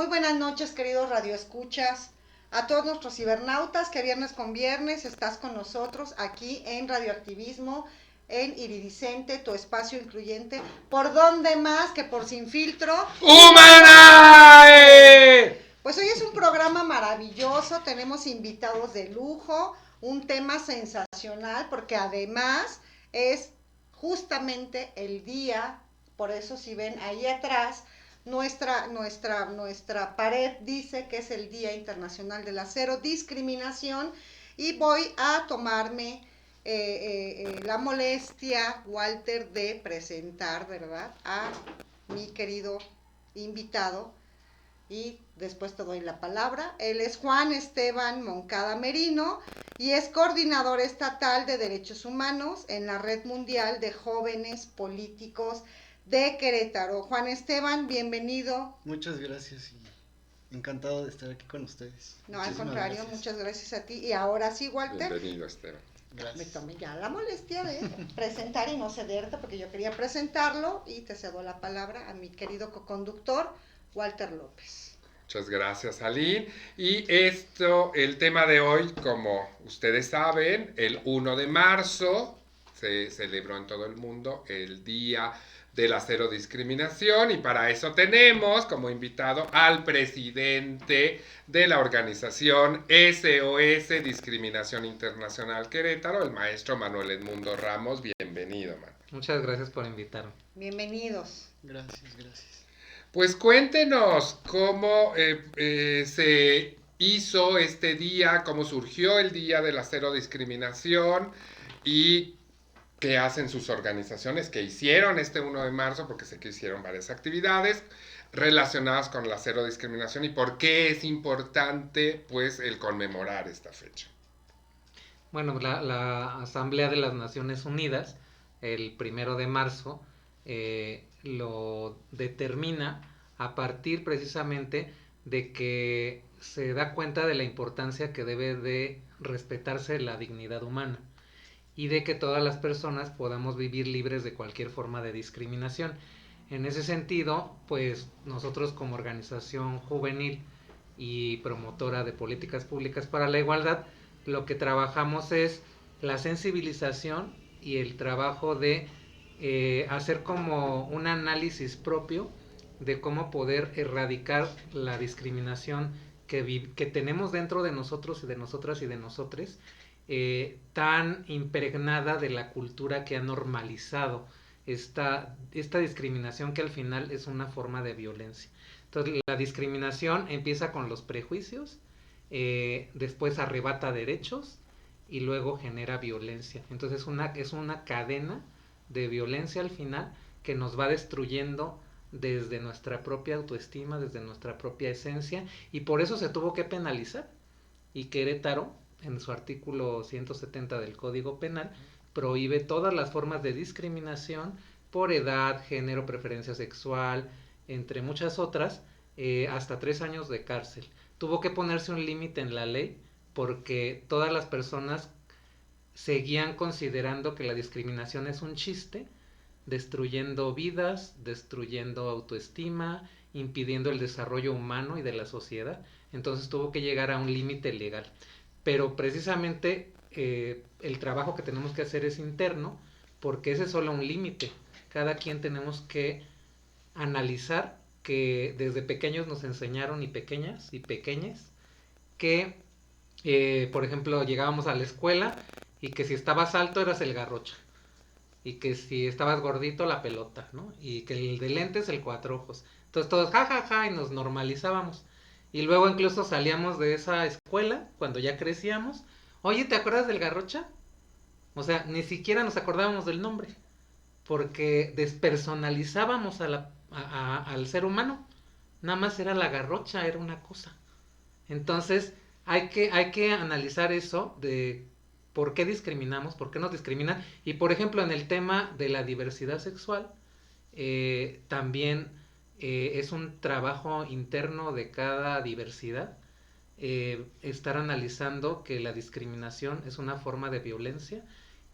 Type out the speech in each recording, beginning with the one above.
Muy buenas noches, queridos radioescuchas, a todos nuestros cibernautas que viernes con viernes estás con nosotros aquí en Radioactivismo, en Iridicente, tu espacio incluyente. ¿Por dónde más que por Sin Filtro? ¡Humanae! Pues hoy es un programa maravilloso, tenemos invitados de lujo, un tema sensacional, porque además es justamente el día, por eso si ven ahí atrás, nuestra pared dice que es el Día Internacional de la Cero Discriminación, y voy a tomarme la molestia, Walter, de presentar, ¿verdad?, a mi querido invitado, y después te doy la palabra. Él es Juan Esteban Moncada Merino y es coordinador estatal de derechos humanos en la Red Mundial de Jóvenes Políticos de Querétaro. Juan Esteban, bienvenido. Muchas gracias y encantado de estar aquí con ustedes. No, al contrario, muchas gracias a ti. Y ahora sí, Walter. Bienvenido, Esteban. Gracias. Me tomé ya la molestia de presentar y no cederte, porque yo quería presentarlo, y te cedo la palabra a mi querido coconductor, Walter López. Muchas gracias, Aline. Y el tema de hoy, como ustedes saben, el 1 de marzo se celebró en todo el mundo el Día de la Cero Discriminación, y para eso tenemos como invitado al presidente de la organización SOS Discriminación Internacional Querétaro, el maestro Manuel Edmundo Ramos. Bienvenido, Manuel. Muchas gracias por invitarme. Bienvenidos. Gracias. Pues cuéntenos cómo se hizo este día, cómo surgió el Día de la Cero Discriminación y qué hacen sus organizaciones, qué hicieron este 1 de marzo, porque sé que hicieron varias actividades relacionadas con la cero discriminación, y por qué es importante pues el conmemorar esta fecha. Bueno, la Asamblea de las Naciones Unidas, el 1 de marzo, lo determina a partir precisamente de que se da cuenta de la importancia que debe de respetarse la dignidad humana y de que todas las personas podamos vivir libres de cualquier forma de discriminación. En ese sentido, pues nosotros como organización juvenil y promotora de políticas públicas para la igualdad, lo que trabajamos es la sensibilización y el trabajo de hacer como un análisis propio de cómo poder erradicar la discriminación que tenemos dentro de nosotros y de nosotras y de nosotres, tan impregnada de la cultura que ha normalizado esta discriminación, que al final es una forma de violencia. Entonces la discriminación empieza con los prejuicios, después arrebata derechos y luego genera violencia. Entonces es una cadena de violencia al final que nos va destruyendo desde nuestra propia autoestima, desde nuestra propia esencia, y por eso se tuvo que penalizar. Y Querétaro, en su artículo 170 del Código Penal, prohíbe todas las formas de discriminación por edad, género, preferencia sexual, entre muchas otras, hasta 3 años de cárcel. Tuvo que ponerse un límite en la ley porque todas las personas seguían considerando que la discriminación es un chiste, destruyendo vidas, destruyendo autoestima, impidiendo el desarrollo humano y de la sociedad. Entonces tuvo que llegar a un límite legal. Pero precisamente el trabajo que tenemos que hacer es interno, porque ese es solo un límite. Cada quien tenemos que analizar que desde pequeños nos enseñaron, y pequeñas y pequeñes, que por ejemplo llegábamos a la escuela y que si estabas alto eras el garrocha, y que si estabas gordito la pelota, ¿no? Y que el de lentes el cuatro ojos. Entonces todos ja, y nos normalizábamos. Y luego incluso salíamos de esa escuela cuando ya crecíamos. Oye, ¿te acuerdas del garrocha? O sea, ni siquiera nos acordábamos del nombre, porque despersonalizábamos al ser humano. Nada más era la garrocha, era una cosa. Entonces hay que analizar eso de por qué discriminamos, por qué nos discriminan. Y por ejemplo, en el tema de la diversidad sexual, también es un trabajo interno de cada diversidad, estar analizando que la discriminación es una forma de violencia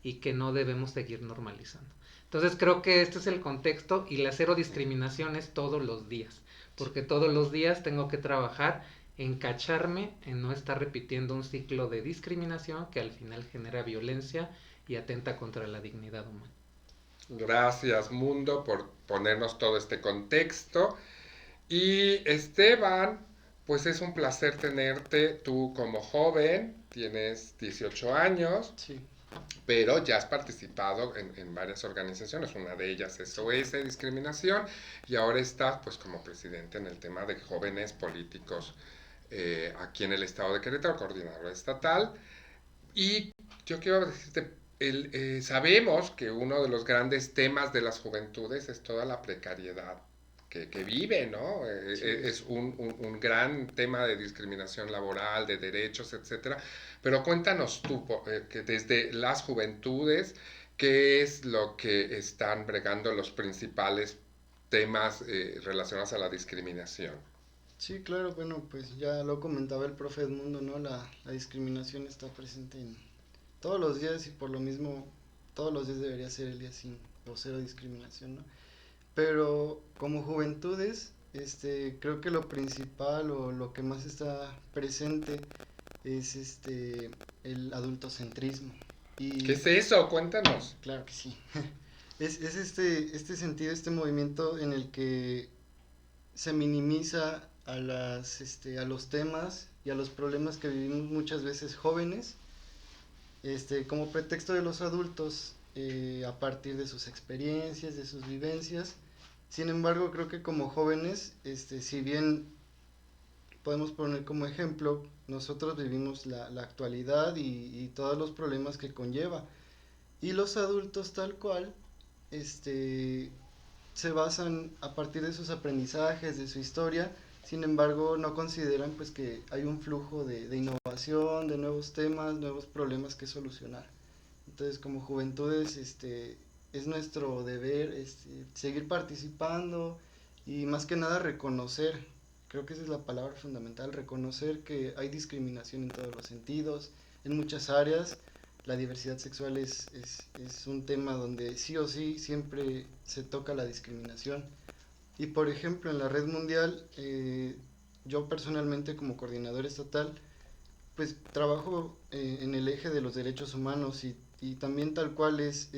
y que no debemos seguir normalizando. Entonces creo que este es el contexto, y la cero discriminación es todos los días, porque todos los días tengo que trabajar en cacharme, en no estar repitiendo un ciclo de discriminación que al final genera violencia y atenta contra la dignidad humana. Gracias, Mundo, por ponernos todo este contexto. Y Esteban, pues es un placer tenerte. Tú como joven, tienes 18 años, Sí, pero ya has participado en varias organizaciones, una de ellas es SOS Discriminación, y ahora estás pues como presidente en el tema de jóvenes políticos aquí en el estado de Querétaro, coordinador estatal. Y yo quiero decirte, sabemos que uno de los grandes temas de las juventudes es toda la precariedad que vive, ¿no? sí. Es un gran tema de discriminación laboral, de derechos, etcétera. Pero cuéntanos tú, que desde las juventudes, ¿qué es lo que están bregando los principales temas relacionados a la discriminación? Sí, claro, bueno, pues ya lo comentaba el profe Edmundo, ¿no? La discriminación está presente en todos los días y por lo mismo todos los días debería ser el día sin o cero discriminación, ¿no? Pero como juventudes, creo que lo principal o lo que más está presente es el adultocentrismo. ¿Qué Y es eso? Cuéntanos. claro que sí. Es este sentido, este movimiento en el que se minimiza a los temas y a los problemas que vivimos muchas veces jóvenes, como pretexto de los adultos, a partir de sus experiencias, de sus vivencias. Sin embargo, creo que como jóvenes, si bien podemos poner como ejemplo, nosotros vivimos la actualidad y todos los problemas que conlleva. Y los adultos tal cual, se basan a partir de sus aprendizajes, de su historia. Sin embargo, no consideran pues que hay un flujo de innovación, de nuevos temas, nuevos problemas que solucionar. Entonces, como juventudes, es nuestro deber seguir participando y más que nada reconocer, creo que esa es la palabra fundamental, reconocer que hay discriminación en todos los sentidos, en muchas áreas. La diversidad sexual es un tema donde sí o sí siempre se toca la discriminación. Y por ejemplo, en la red mundial, yo personalmente como coordinador estatal, pues trabajo en el eje de los derechos humanos y también tal cual es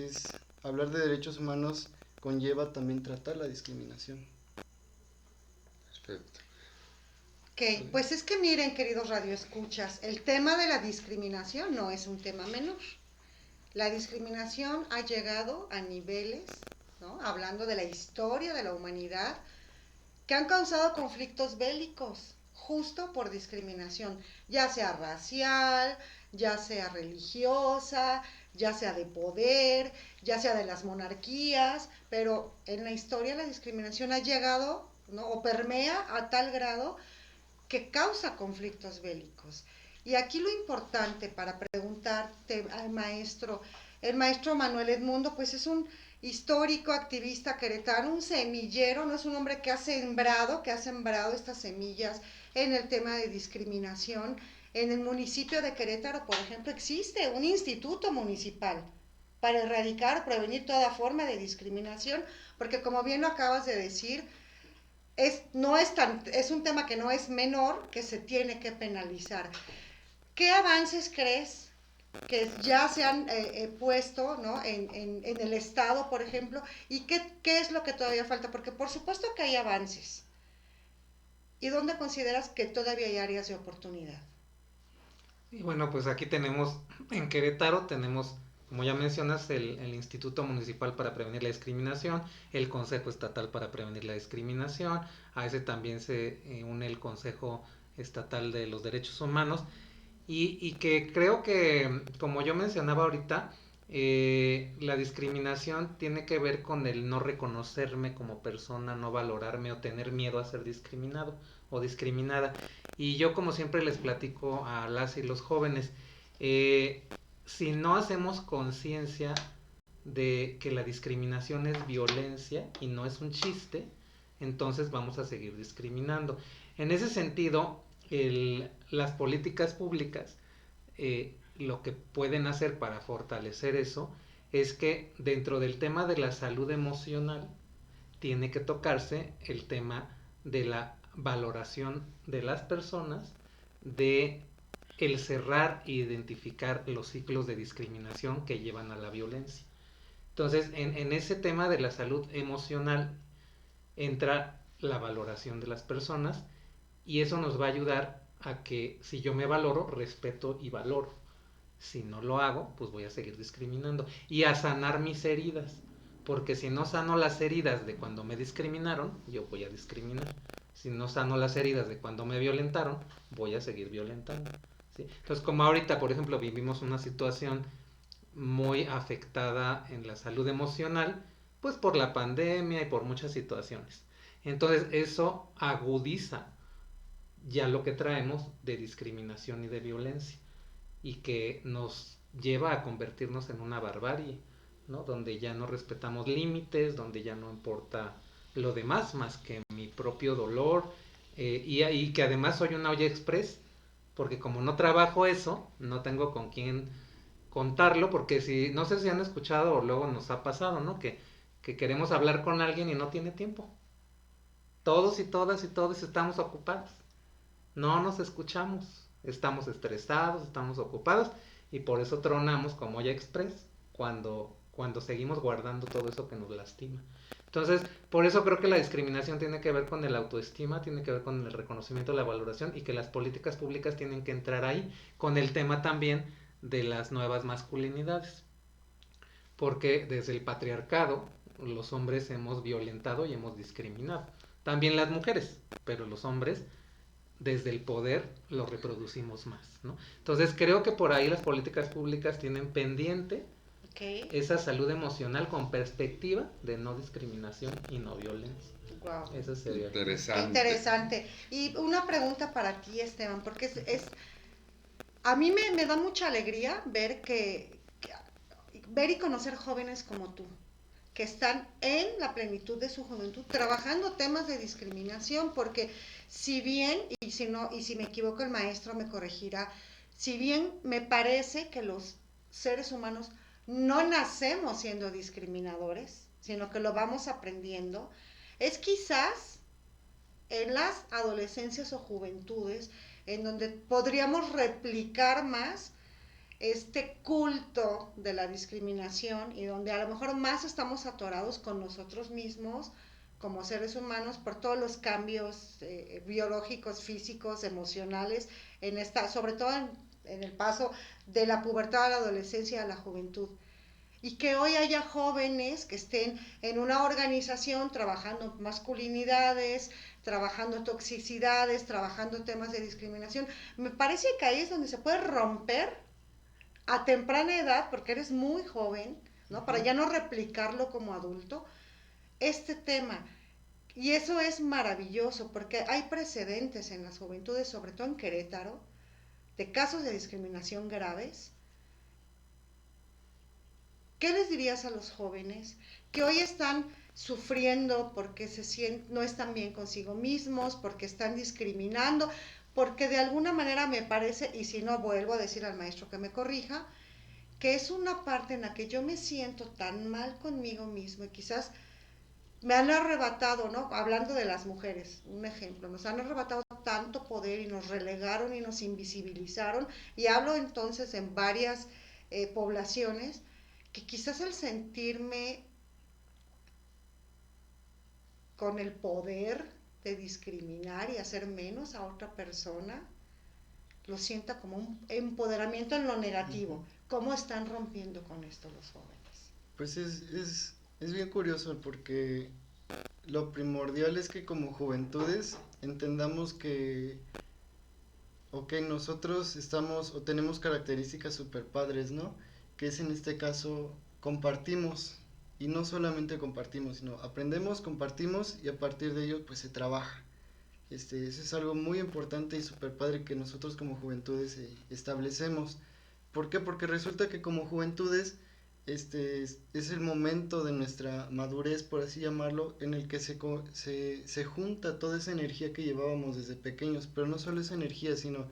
hablar de derechos humanos conlleva también tratar la discriminación. Perfecto. Ok, pues es que miren, queridos radioescuchas, el tema de la discriminación no es un tema menor. La discriminación ha llegado a niveles, ¿no? Hablando de la historia de la humanidad, que han causado conflictos bélicos, justo por discriminación, ya sea racial, ya sea religiosa, ya sea de poder, ya sea de las monarquías, pero en la historia la discriminación ha llegado, ¿no? O permea a tal grado que causa conflictos bélicos. Y aquí lo importante para preguntarte al maestro, el maestro Manuel Edmundo, pues es un histórico, activista queretano, un semillero, no es un hombre que ha sembrado estas semillas en el tema de discriminación. En el municipio de Querétaro, por ejemplo, existe un instituto municipal para erradicar, prevenir toda forma de discriminación, porque como bien lo acabas de decir, es un tema que no es menor, que se tiene que penalizar. ¿Qué avances crees que ya se han puesto, ¿no? en el Estado, por ejemplo? ¿Y qué es lo que todavía falta? Porque por supuesto que hay avances. ¿Y dónde consideras que todavía hay áreas de oportunidad? Y bueno, pues aquí tenemos, en Querétaro tenemos, como ya mencionas, el Instituto Municipal para Prevenir la Discriminación, el Consejo Estatal para Prevenir la Discriminación, a ese también se une el Consejo Estatal de los Derechos Humanos, y que creo que, como yo mencionaba ahorita, la discriminación tiene que ver con el no reconocerme como persona, no valorarme o tener miedo a ser discriminado o discriminada. Y yo, como siempre les platico a las y los jóvenes, si no hacemos conciencia de que la discriminación es violencia y no es un chiste, entonces vamos a seguir discriminando. En ese sentido, las políticas públicas lo que pueden hacer para fortalecer eso es que dentro del tema de la salud emocional tiene que tocarse el tema de la valoración de las personas, de el cerrar e identificar los ciclos de discriminación que llevan a la violencia. Entonces, en ese tema de la salud emocional entra la valoración de las personas y eso nos va a ayudar a que si yo me valoro, respeto y valoro. Si no lo hago, pues voy a seguir discriminando y a sanar mis heridas, porque si no sano las heridas de cuando me discriminaron, yo voy a discriminar. Si no sano las heridas de cuando me violentaron, voy a seguir violentando, ¿sí? Entonces, como ahorita, por ejemplo, vivimos una situación muy afectada en la salud emocional, pues por la pandemia y por muchas situaciones. Entonces, eso agudiza ya lo que traemos de discriminación y de violencia y que nos lleva a convertirnos en una barbarie, ¿no? Donde ya no respetamos límites, donde ya no importa lo demás más que mi propio dolor, y que además soy una olla express, porque como no trabajo eso, no tengo con quién contarlo, porque si, no sé si han escuchado o luego nos ha pasado, ¿no? Que queremos hablar con alguien y no tiene tiempo. Todos y todas y todos estamos ocupados. No nos escuchamos. Estamos estresados, estamos ocupados y por eso tronamos como olla express cuando seguimos guardando todo eso que nos lastima. Entonces, por eso creo que la discriminación tiene que ver con el autoestima, tiene que ver con el reconocimiento, la valoración y que las políticas públicas tienen que entrar ahí con el tema también de las nuevas masculinidades. Porque desde el patriarcado los hombres hemos violentado y hemos discriminado. También las mujeres, pero los hombres desde el poder lo reproducimos más, ¿no? Entonces creo que por ahí las políticas públicas tienen pendiente esa salud emocional con perspectiva de no discriminación y no violencia. Wow. Eso sería Interesante. Interesante. Y una pregunta para ti, Esteban, porque a mí me da mucha alegría ver ver y conocer jóvenes como tú, que están en la plenitud de su juventud trabajando temas de discriminación, porque si bien, y si me equivoco el maestro me corregirá, si bien me parece que los seres humanos no nacemos siendo discriminadores, sino que lo vamos aprendiendo, es quizás en las adolescencias o juventudes en donde podríamos replicar más este culto de la discriminación y donde a lo mejor más estamos atorados con nosotros mismos como seres humanos por todos los cambios biológicos, físicos, emocionales, sobre todo en el paso de la pubertad a la adolescencia a la juventud. Y que hoy haya jóvenes que estén en una organización trabajando masculinidades, trabajando toxicidades, trabajando temas de discriminación. Me parece que ahí es donde se puede romper a temprana edad, porque eres muy joven, ¿no? Para ya no replicarlo como adulto, este tema. Y eso es maravilloso, porque hay precedentes en las juventudes, sobre todo en Querétaro, de casos de discriminación graves. ¿Qué les dirías a los jóvenes que hoy están sufriendo porque no están bien consigo mismos, porque están discriminando? Porque de alguna manera me parece, y si no vuelvo a decir al maestro que me corrija, que es una parte en la que yo me siento tan mal conmigo mismo y quizás me han arrebatado, ¿no? Hablando de las mujeres, un ejemplo, nos han arrebatado tanto poder y nos relegaron y nos invisibilizaron, y hablo entonces en varias poblaciones, que quizás el sentirme con el poder de discriminar y hacer menos a otra persona, lo sienta como un empoderamiento en lo negativo. ¿Cómo están rompiendo con esto los jóvenes? Pues es bien curioso porque lo primordial es que como juventudes entendamos que, ok, nosotros estamos o tenemos características super padres, ¿no? Que es en este caso compartimos, y no solamente compartimos, sino aprendemos, compartimos y a partir de ello pues se trabaja. Eso es algo muy importante y súper padre que nosotros como juventudes establecemos. ¿Por qué? Porque resulta que como juventudes es el momento de nuestra madurez, por así llamarlo, en el que se junta toda esa energía que llevábamos desde pequeños, pero no solo esa energía, sino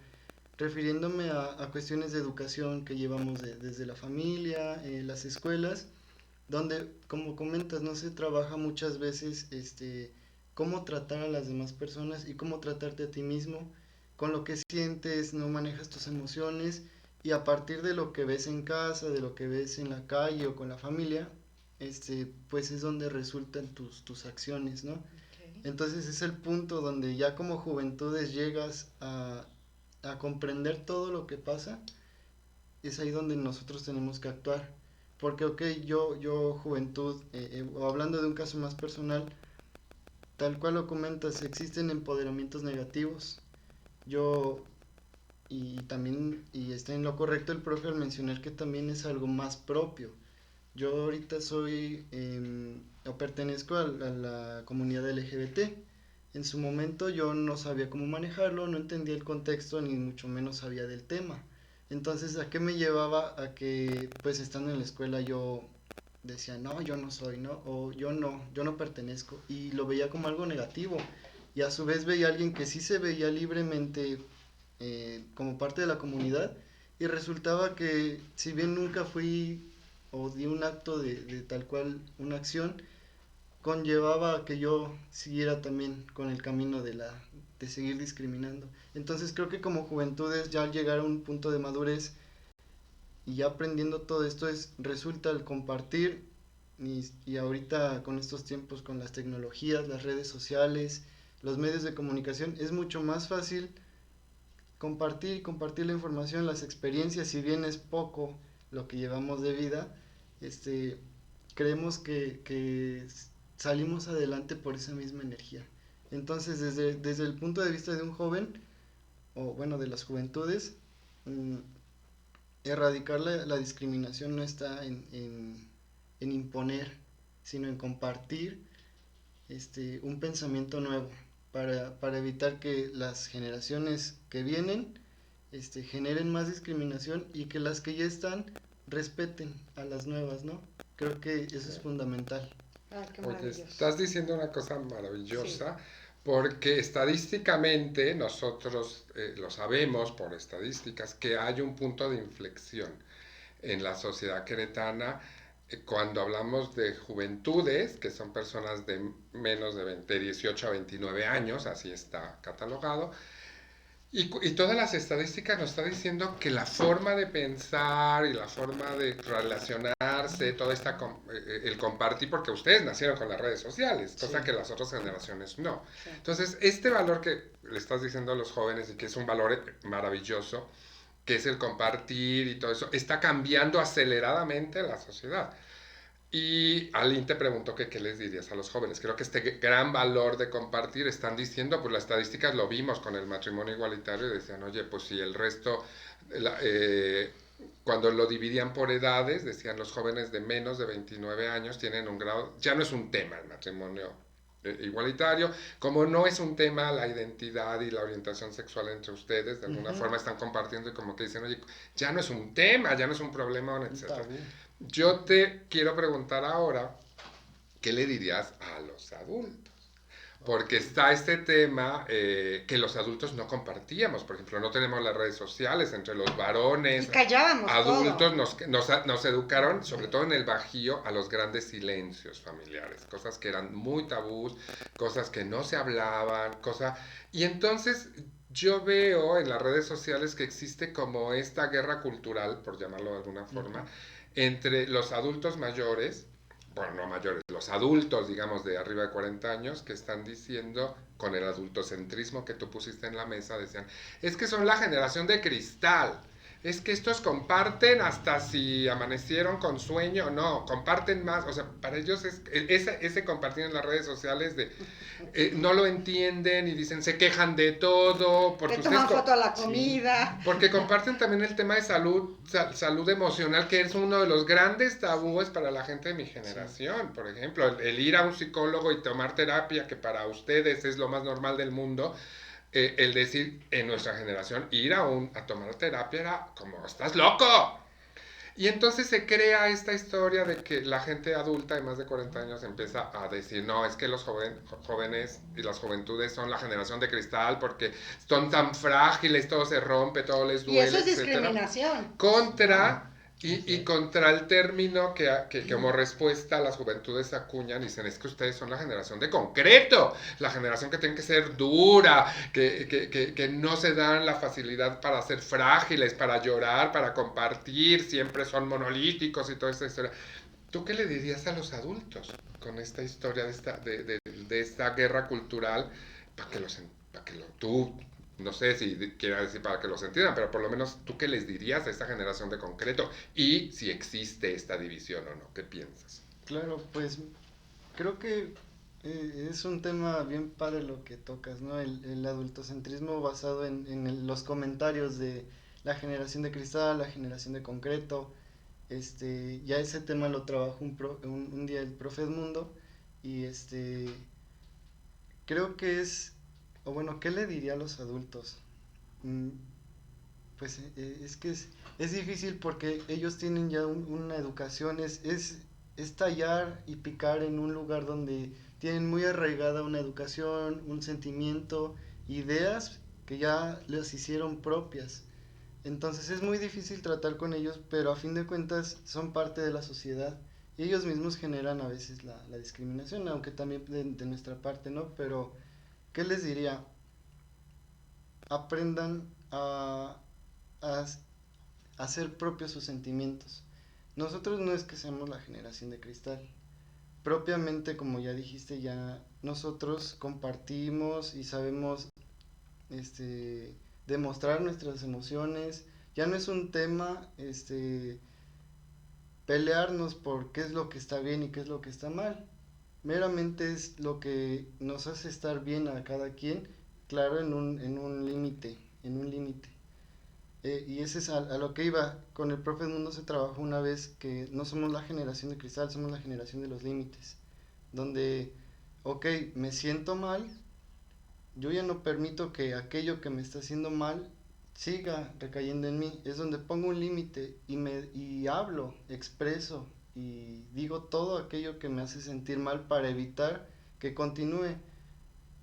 refiriéndome a cuestiones de educación que llevamos desde la familia, las escuelas, donde, como comentas, no se trabaja muchas veces cómo tratar a las demás personas y cómo tratarte a ti mismo, con lo que sientes, no manejas tus emociones, y a partir de lo que ves en casa, de lo que ves en la calle o con la familia, pues es donde resultan tus acciones, ¿no? Ok. Entonces es el punto donde ya como juventudes llegas a comprender todo lo que pasa, es ahí donde nosotros tenemos que actuar. Porque, ok, yo juventud, o hablando de un caso más personal, tal cual lo comentas, existen empoderamientos negativos. Yo, y también, y está en lo correcto el profe al mencionar que también es algo más propio. Yo ahorita soy, o pertenezco a la comunidad LGBT. En su momento yo no sabía cómo manejarlo, no entendía el contexto, ni mucho menos sabía del tema. Entonces, ¿a qué me llevaba? A que, pues, estando en la escuela yo decía, no, yo no soy, ¿no? O yo no pertenezco. Y lo veía como algo negativo. Y a su vez veía a alguien que sí se veía libremente como parte de la comunidad. Y resultaba que, si bien nunca fui o di un acto de tal cual una acción, conllevaba a que yo siguiera también con el camino de seguir discriminando. Entonces creo que como juventudes ya al llegar a un punto de madurez y ya aprendiendo todo esto resulta el compartir y ahorita con estos tiempos con las tecnologías, las redes sociales, los medios de comunicación, es mucho más fácil compartir la información, las experiencias, si bien es poco lo que llevamos de vida, creemos que salimos adelante por esa misma energía. Entonces, desde el punto de vista de un joven, o bueno, de las juventudes, erradicar la discriminación no está en imponer, sino en compartir un pensamiento nuevo para evitar que las generaciones que vienen generen más discriminación y que las que ya están respeten a las nuevas, ¿no? Creo que eso es fundamental. Ay, qué Oye, maravilloso. estás diciendo una cosa maravillosa, Sí. porque estadísticamente nosotros lo sabemos por estadísticas que hay un punto de inflexión en la sociedad queretana cuando hablamos de juventudes, que son personas de menos de 18 a 29 años, así está catalogado, y todas las estadísticas nos están diciendo que la forma de pensar y la forma de relacionarse, toda esta el compartir, porque ustedes nacieron con las redes sociales, cosa Sí. que las otras generaciones no. Sí. Entonces, este valor que le estás diciendo a los jóvenes y que es un valor maravilloso, que es el compartir y todo eso, está cambiando aceleradamente la sociedad. Y Aline te preguntó que qué les dirías a los jóvenes. Creo que este gran valor de compartir, están diciendo, pues las estadísticas lo vimos con el matrimonio igualitario, y decían, oye, pues si el resto, cuando lo dividían por edades, decían los jóvenes de menos de 29 años tienen un grado, ya no es un tema el matrimonio igualitario, como no es un tema la identidad y la orientación sexual entre ustedes, de alguna forma están compartiendo y como que dicen, oye, ya no es un tema, ya no es un problema, etc. Yo te quiero preguntar ahora, ¿qué le dirías a los adultos? Porque está este tema que los adultos no compartíamos. Por ejemplo, no tenemos las redes sociales entre los varones. Y callábamos adultos todo. nos educaron, sobre todo en el Bajío, a los grandes silencios familiares. Cosas que eran muy tabús, cosas que no se hablaban, Y entonces yo veo en las redes sociales que existe como esta guerra cultural, por llamarlo de alguna forma, entre los adultos mayores, bueno, no mayores, los adultos, digamos, de arriba de 40 años, que están diciendo, con el adultocentrismo que tú pusiste en la mesa, decían, es que son la generación de cristal, es que estos comparten hasta si amanecieron con sueño o no, comparten más, o sea, para ellos ese compartir en las redes sociales no lo entienden y dicen, se quejan de todo. Le toman foto a la comida. Sí, porque comparten también el tema de salud emocional, que es uno de los grandes tabúes para la gente de mi generación. Por ejemplo, el ir a un psicólogo y tomar terapia, que para ustedes es lo más normal del mundo, el decir en nuestra generación ir a tomar terapia era como, estás loco. Y entonces se crea esta historia de que la gente adulta de más de 40 años empieza a decir, no, es que los jóvenes y las juventudes son la generación de cristal porque son tan frágiles, todo se rompe, todo les Y eso duele, es etcétera. discriminación. Contra, y contra el término que como respuesta las juventudes acuñan, dicen, es que ustedes son la generación de concreto, la generación que tiene que ser dura, que no se dan la facilidad para ser frágiles, para llorar, para compartir, siempre son monolíticos y toda esta historia. ¿Tú qué le dirías a los adultos con esta historia de esta guerra cultural para que tú, no sé si quiera decir para que los entiendan, pero por lo menos tú qué les dirías a esta generación de concreto y si existe esta división o no? ¿Qué piensas? Claro, pues creo que es un tema bien padre lo que tocas, ¿no? El adultocentrismo basado los comentarios de la generación de cristal, la generación de concreto. Ya ese tema lo trabajó un día el profe Edmundo y creo que o bueno, ¿qué le diría a los adultos? Mm, Pues es que es difícil porque ellos tienen ya una educación, es tallar y picar en un lugar donde tienen muy arraigada una educación, un sentimiento, ideas que ya les hicieron propias. Entonces es muy difícil tratar con ellos, pero a fin de cuentas son parte de la sociedad. Y ellos mismos generan a veces la discriminación, aunque también de nuestra parte, ¿no? Pero, ¿qué les diría? Aprendan a hacer propios sus sentimientos. Nosotros no es que seamos la generación de cristal. Propiamente, como ya dijiste, ya nosotros compartimos y sabemos demostrar nuestras emociones. Ya no es un tema pelearnos por qué es lo que está bien y qué es lo que está mal. Meramente es lo que nos hace estar bien a cada quien, claro, en un límite, en un límite. Y ese es a lo que iba. Con el profe Mundo se trabajó una vez que no somos la generación de cristal, somos la generación de los límites. Donde, ok, me siento mal, yo ya no permito que aquello que me está haciendo mal siga recayendo en mí. Es donde pongo un límite y hablo, expreso y digo todo aquello que me hace sentir mal para evitar que continúe.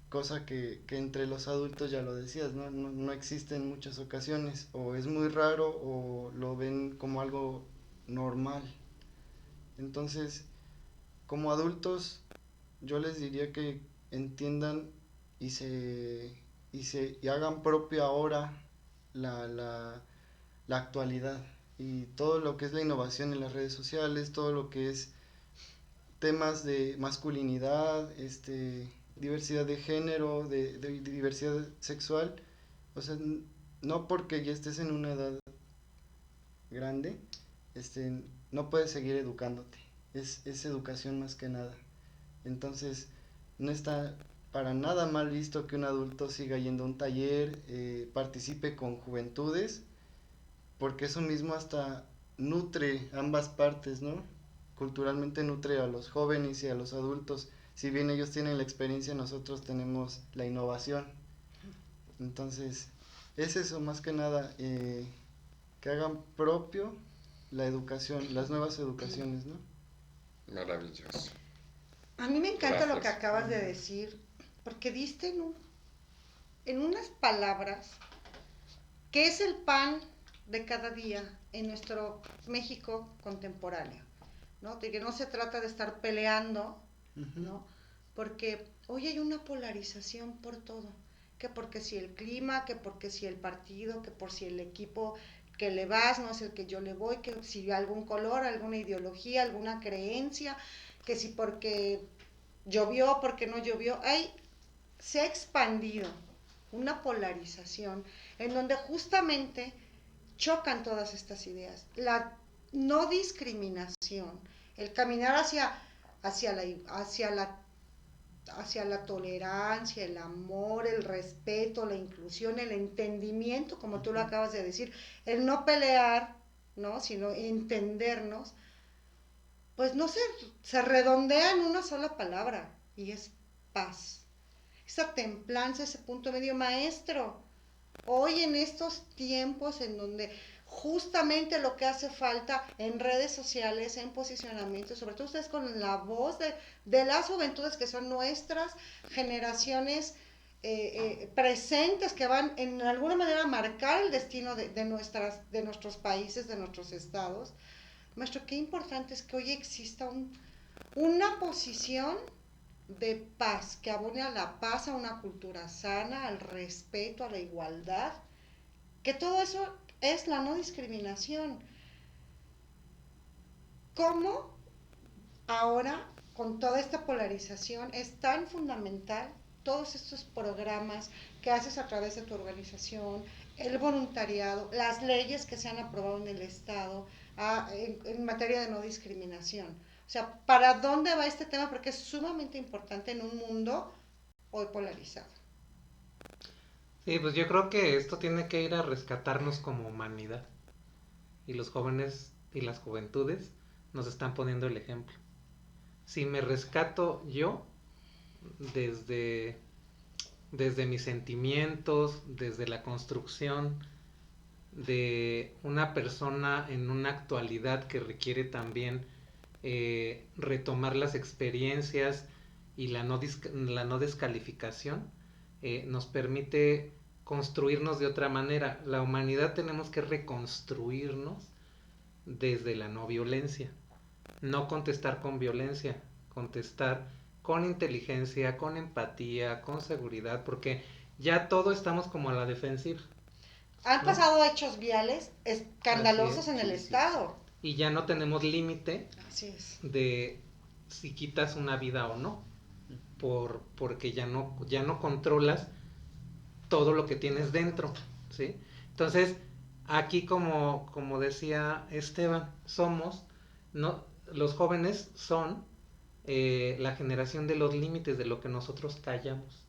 Cosa que entre los adultos, ya lo decías, no existe en muchas ocasiones, o es muy raro o lo ven como algo normal. Entonces, como adultos, yo les diría que entiendan y y hagan propio ahora la, la, la actualidad y todo lo que es la innovación en las redes sociales, todo lo que es temas de masculinidad, diversidad de género, de diversidad sexual. O sea, no porque ya estés en una edad grande, no puedes seguir educándote. Es educación más que nada. Entonces, no está para nada mal visto que un adulto siga yendo a un taller, participe con juventudes, porque eso mismo hasta nutre ambas partes, ¿no? Culturalmente nutre a los jóvenes y a los adultos. Si bien ellos tienen la experiencia, nosotros tenemos la innovación. Entonces, es eso más que nada, que hagan propio la educación, las nuevas educaciones, ¿no? Maravilloso. A mí me encanta lo que Gracias. acabas de decir, porque diste en unas palabras que es el pan de cada día en nuestro México contemporáneo, ¿no? De que no se trata de estar peleando, ¿no? Porque hoy hay una polarización por todo, que porque si el clima, que porque si el partido, que por si el equipo que le vas no es el que yo le voy, que si algún color, alguna ideología, alguna creencia, que si porque llovió, porque no llovió, se ha expandido una polarización en donde justamente chocan todas estas ideas. La no discriminación, el caminar hacia la tolerancia, el amor, el respeto, la inclusión, el entendimiento, como tú lo acabas de decir, el no pelear, ¿no? Sino entendernos, pues no se redondea en una sola palabra y es paz. Esa templanza, ese punto medio maestro. Hoy en estos tiempos en donde justamente lo que hace falta en redes sociales, en posicionamiento, sobre todo ustedes con la voz de las juventudes que son nuestras generaciones presentes, que van en alguna manera a marcar el destino de nuestros países, de nuestros estados. Maestro, qué importante es que hoy exista una posición de paz, que abone a la paz, a una cultura sana, al respeto, a la igualdad, que todo eso es la no discriminación. ¿Cómo ahora, con toda esta polarización, es tan fundamental todos estos programas que haces a través de tu organización, el voluntariado, las leyes que se han aprobado en el Estado en materia de no discriminación? O sea, ¿para dónde va este tema? Porque es sumamente importante en un mundo hoy polarizado. Sí, pues yo creo que esto tiene que ir a rescatarnos como humanidad. Y los jóvenes y las juventudes nos están poniendo el ejemplo. Si me rescato yo desde mis sentimientos, desde la construcción de una persona en una actualidad que requiere también retomar las experiencias y la no descalificación, nos permite construirnos de otra manera. La humanidad tenemos que reconstruirnos desde la no violencia, no contestar con violencia, contestar con inteligencia, con empatía, con seguridad, porque ya todo estamos como a la defensiva. Han pasado hechos viales escandalosos en el Estado. Y ya no tenemos límite de si quitas una vida o no, porque ya no controlas todo lo que tienes dentro, ¿sí? Entonces, aquí como decía Esteban, los jóvenes son la generación de los límites de lo que nosotros callamos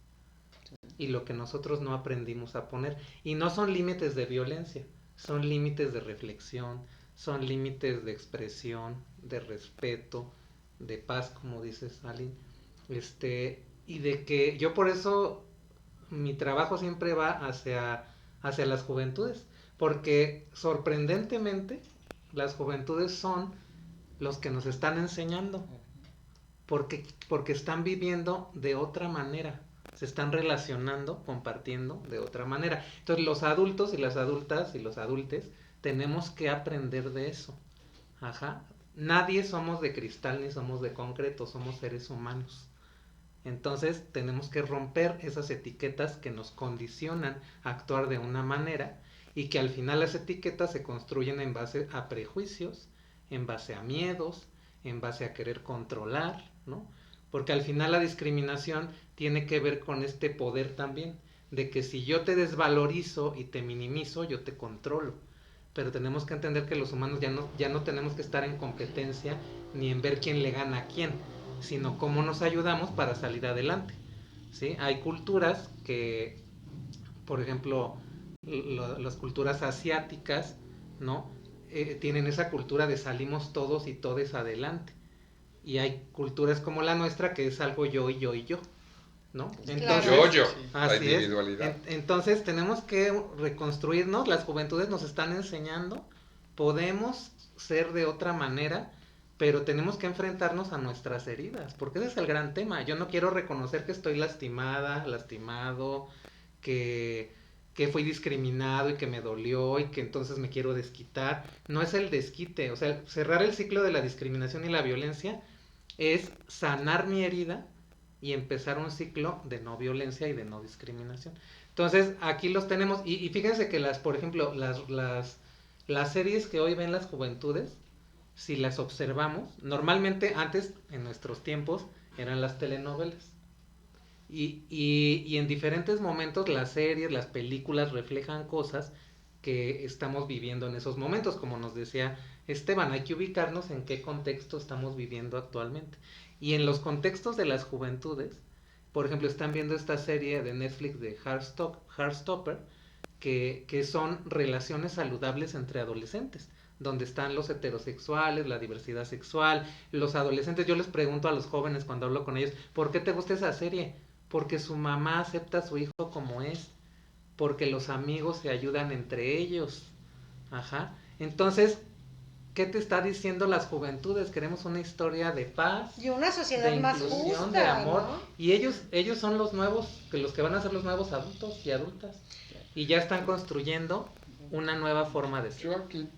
y lo que nosotros no aprendimos a poner. Y no son límites de violencia, son límites de reflexión, son límites de expresión, de respeto, de paz, como dices, Aline. Y de que yo por eso mi trabajo siempre va hacia las juventudes, porque sorprendentemente las juventudes son los que nos están enseñando, porque están viviendo de otra manera, se están relacionando, compartiendo de otra manera. Entonces los adultos y las adultas y los adultes tenemos que aprender de eso. Ajá. Nadie somos de cristal ni somos de concreto, somos seres humanos. Entonces tenemos que romper esas etiquetas que nos condicionan a actuar de una manera y que al final las etiquetas se construyen en base a prejuicios, en base a miedos, en base a querer controlar, ¿no? Porque al final la discriminación tiene que ver con este poder también, de que si yo te desvalorizo y te minimizo, yo te controlo. Pero tenemos que entender que los humanos ya no tenemos que estar en competencia ni en ver quién le gana a quién, sino cómo nos ayudamos para salir adelante, ¿sí? Hay culturas que, por ejemplo, las culturas asiáticas, ¿no? Tienen esa cultura de salimos todos y todes adelante. Y hay culturas como la nuestra que es algo yo y yo y yo, ¿no? Entonces, la así individualidad. Entonces tenemos que reconstruirnos, las juventudes nos están enseñando, podemos ser de otra manera, pero tenemos que enfrentarnos a nuestras heridas, porque ese es el gran tema. Yo no quiero reconocer que estoy lastimado, que fui discriminado y que me dolió y que entonces me quiero desquitar. No es el desquite, o sea, cerrar el ciclo de la discriminación y la violencia es sanar mi herida y empezar un ciclo de no violencia y de no discriminación. Entonces, aquí los tenemos, y fíjense que por ejemplo, las series que hoy ven las juventudes, si las observamos, normalmente antes, en nuestros tiempos, eran las telenovelas. Y en diferentes momentos las series, las películas reflejan cosas que estamos viviendo en esos momentos, como nos decía Esteban, hay que ubicarnos en qué contexto estamos viviendo actualmente. Y en los contextos de las juventudes, por ejemplo, están viendo esta serie de Netflix de Heartstopper, que son relaciones saludables entre adolescentes, donde están los heterosexuales, la diversidad sexual, los adolescentes. Yo les pregunto a los jóvenes cuando hablo con ellos, ¿por qué te gusta esa serie? Porque su mamá acepta a su hijo como es, porque los amigos se ayudan entre ellos, Ajá. Entonces, ¿qué te está diciendo las juventudes? Queremos una historia de paz, Y una sociedad de más inclusión, justa, de amor. ¿no? Y ellos son los nuevos, los que van a ser los nuevos adultos y adultas. Y ya están construyendo una nueva forma de ser. Yo aquí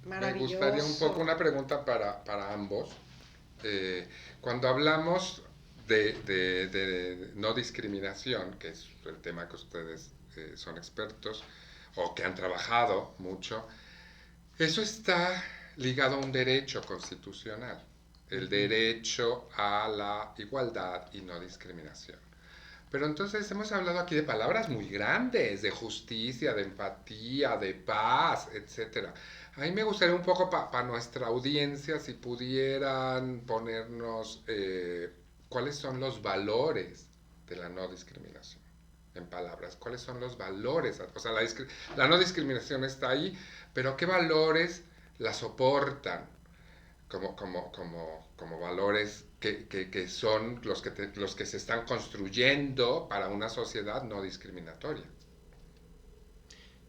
me Maravilloso. gustaría un poco una pregunta para ambos. Cuando hablamos de no discriminación, que es el tema que ustedes son expertos o que han trabajado mucho, eso está ligado a un derecho constitucional, el derecho a la igualdad y no discriminación. Pero entonces hemos hablado aquí de palabras muy grandes, de justicia, de empatía, de paz, etcétera. A mí me gustaría un poco para nuestra audiencia, si pudieran ponernos cuáles son los valores de la no discriminación. En palabras, cuáles son los valores. O sea, la no discriminación está ahí, pero ¿qué valores la soportan? Como valores que son los que se están construyendo para una sociedad no discriminatoria.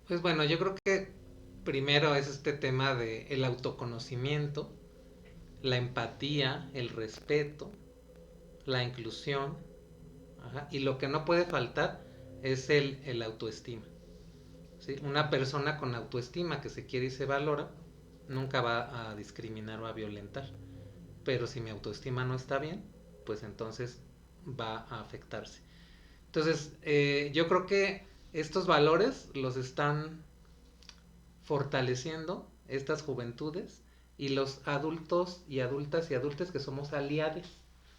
Pues bueno, yo creo que primero es este tema de el autoconocimiento, la empatía, el respeto, la inclusión, ajá, y lo que no puede faltar es el autoestima. ¿Sí? Una persona con autoestima que se quiere y se valora nunca va a discriminar o a violentar. Pero si mi autoestima no está bien, pues entonces va a afectarse. Entonces, yo creo que estos valores los están fortaleciendo estas juventudes y los adultos y adultas y adultes que somos aliados,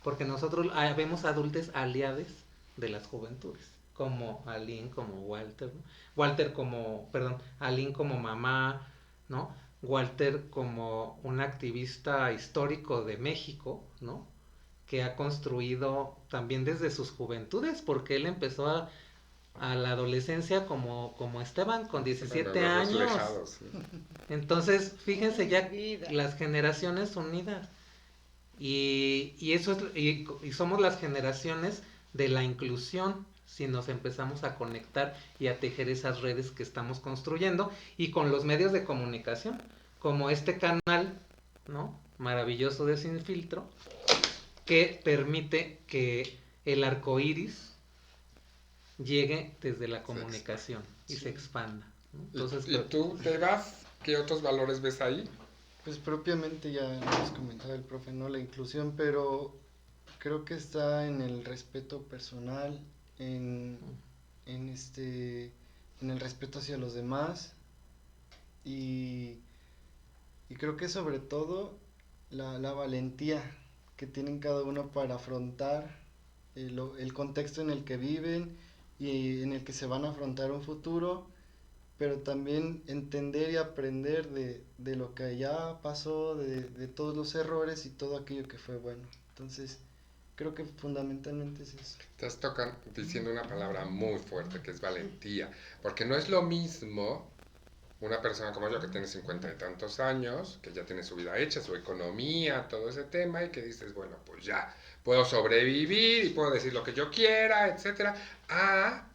porque nosotros vemos adultos aliados de las juventudes, como Aline, como Walter, ¿no? Walter como, perdón, Aline como mamá, ¿no? Walter como un activista histórico de México, ¿no? Que ha construido también desde sus juventudes, porque él empezó a la adolescencia como Esteban, con 17 años. Reflejados, sí. Entonces, fíjense ya las generaciones unidas. Y eso es, y somos las generaciones de la inclusión, si nos empezamos a conectar y a tejer esas redes que estamos construyendo, y con los medios de comunicación, como este canal, ¿no? Maravilloso de Sin Filtro, que permite que el arco iris llegue desde la comunicación y se expanda, ¿no? Entonces, ¿Y tú, Tebas, qué otros valores ves ahí? Pues propiamente ya nos comentaba el profe, ¿no? La inclusión, pero creo que está en el respeto personal, en en el respeto hacia los demás y, y creo que sobre todo la valentía que tienen cada uno para afrontar el contexto en el que viven y en el que se van a afrontar un futuro, pero también entender y aprender de lo que ya pasó, de todos los errores y todo aquello que fue bueno. Entonces, creo que fundamentalmente es eso. Estás diciendo una palabra muy fuerte que es valentía, porque no es lo mismo una persona como yo que tiene 50 y tantos años, que ya tiene su vida hecha, su economía, todo ese tema, y que dices, bueno, pues ya puedo sobrevivir y puedo decir lo que yo quiera, etcétera, a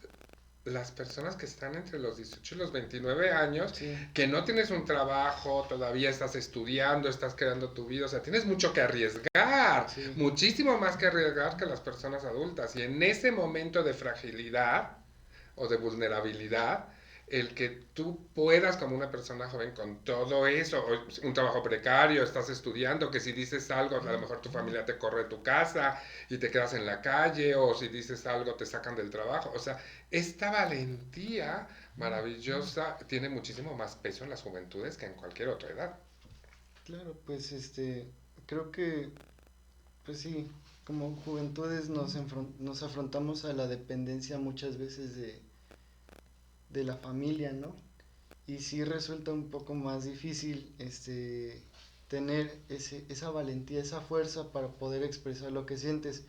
las personas que están entre los 18 y los 29 años, Sí. que no tienes un trabajo, todavía estás estudiando, estás creando tu vida, o sea, tienes mucho que arriesgar, Sí. muchísimo más que arriesgar que las personas adultas. Y en ese momento de fragilidad o de vulnerabilidad, el que tú puedas como una persona joven con todo eso, o un trabajo precario, estás estudiando, que si dices algo, a lo mejor tu familia te corre de tu casa y te quedas en la calle, o si dices algo te sacan del trabajo. O sea, esta valentía maravillosa tiene muchísimo más peso en las juventudes que en cualquier otra edad. Claro, pues creo que, pues sí, como juventudes nos afrontamos a la dependencia muchas veces de la familia, ¿no? Y sí resulta un poco más difícil tener esa valentía, esa fuerza para poder expresar lo que sientes.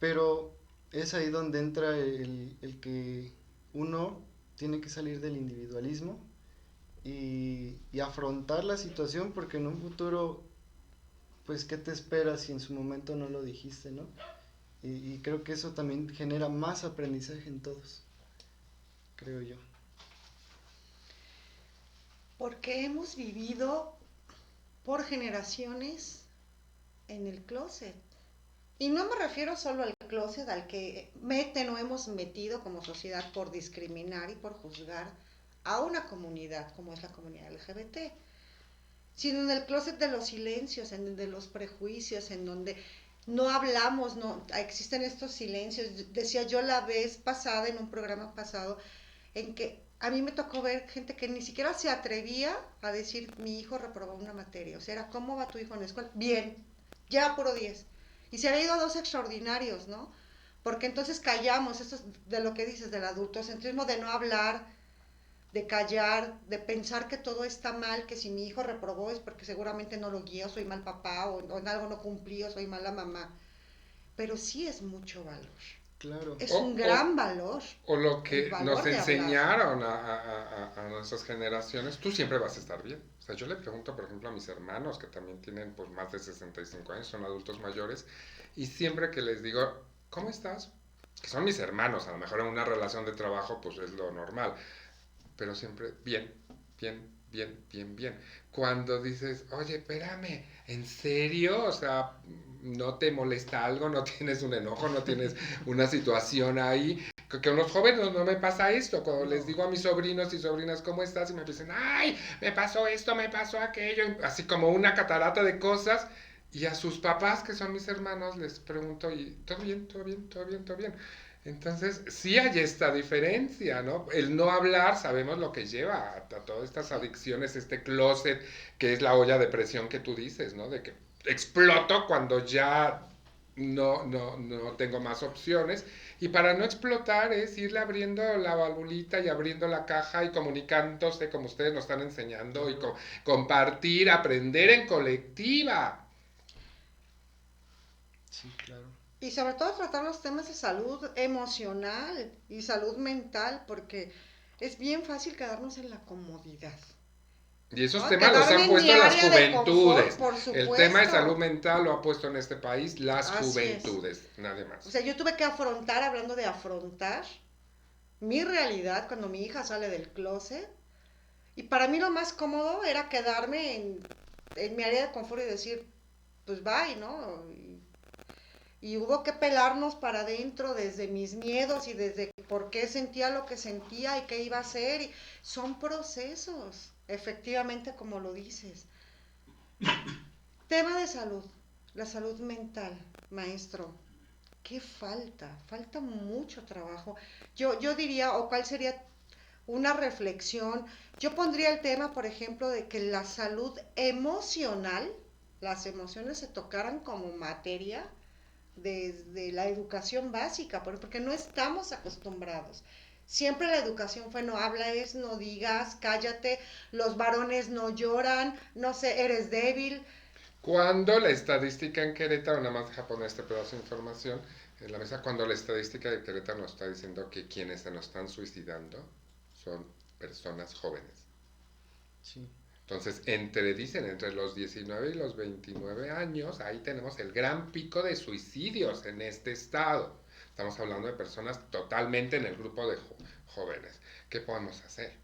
Pero es ahí donde entra el que uno tiene que salir del individualismo y afrontar la situación, porque en un futuro, pues, ¿qué te esperas si en su momento no lo dijiste, no? Y creo que eso también genera más aprendizaje en todos, creo yo. Porque hemos vivido por generaciones en el closet. Y no me refiero solo al closet al que meten o hemos metido como sociedad por discriminar y por juzgar a una comunidad como es la comunidad LGBT, sino en el closet de los silencios, en el de los prejuicios, en donde no hablamos, no existen estos silencios. Decía yo la vez pasada, en un programa pasado, en que a mí me tocó ver gente que ni siquiera se atrevía a decir, mi hijo reprobó una materia. O sea, era, ¿cómo va tu hijo en la escuela? Bien, ya puro 10. Y se había ido a 2 extraordinarios, ¿no? Porque entonces callamos, eso es de lo que dices, del adultocentrismo, de no hablar, de callar, de pensar que todo está mal, que si mi hijo reprobó es porque seguramente no lo guío, soy mal papá, o en algo no cumplí, o soy mala mamá. Pero sí es mucho valor. Claro. Es un gran valor. O lo que valor nos de enseñaron a nuestras generaciones, tú siempre vas a estar bien. O sea, yo le pregunto, por ejemplo, a mis hermanos, que también tienen pues más de 65 años, son adultos mayores, y siempre que les digo, ¿cómo estás? Que son mis hermanos, a lo mejor en una relación de trabajo pues es lo normal, pero siempre bien, bien, bien, bien, bien. Cuando dices, oye, espérame, ¿en serio? O sea, ¿no te molesta algo? ¿No tienes un enojo? ¿No tienes una situación ahí? Que con los jóvenes no me pasa esto. Cuando les digo a mis sobrinos y sobrinas, ¿cómo estás? Y me dicen, ay, me pasó esto, me pasó aquello. Así como una catarata de cosas. Y a sus papás, que son mis hermanos, les pregunto, ¿y todo bien, todo bien, todo bien, todo bien? Entonces, sí hay esta diferencia, ¿no? El no hablar, sabemos lo que lleva a todas estas adicciones, este closet, que es la olla de presión que tú dices, ¿no? De que exploto cuando ya no tengo más opciones. Y para no explotar es irle abriendo la valvulita y abriendo la caja y comunicándose como ustedes nos están enseñando y compartir, aprender en colectiva. Sí, claro. Y sobre todo tratar los temas de salud emocional y salud mental, porque es bien fácil quedarnos en la comodidad. Y esos ¿No? temas los Quedarme han en mi puesto las área de confort, juventudes. por El tema de supuesto. salud mental lo ha puesto en este país las Así es. juventudes, nada más. O sea, yo tuve que afrontar, hablando de afrontar, mi realidad cuando mi hija sale del closet. Y para mí lo más cómodo era quedarme en mi área de confort y decir, pues bye, ¿no? Y hubo que pelarnos para adentro desde mis miedos y desde por qué sentía lo que sentía y qué iba a hacer. Y son procesos, efectivamente, como lo dices. Tema de salud, la salud mental, maestro. ¿Qué falta? Falta mucho trabajo. Yo diría, o cuál sería una reflexión. Yo pondría el tema, por ejemplo, de que la salud emocional, las emociones se tocaran como materia desde la educación básica, porque no estamos acostumbrados. Siempre la educación fue no hables, no digas, cállate, los varones no lloran, no sé, eres débil. Cuando la estadística en Querétaro, nada más deja poner este pedazo de información en la mesa, cuando la estadística de Querétaro nos está diciendo que quienes se nos están suicidando son personas jóvenes. Sí. Entonces, dicen, entre los 19 y los 29 años, ahí tenemos el gran pico de suicidios en este estado. Estamos hablando de personas totalmente en el grupo de jóvenes. ¿Qué podemos hacer?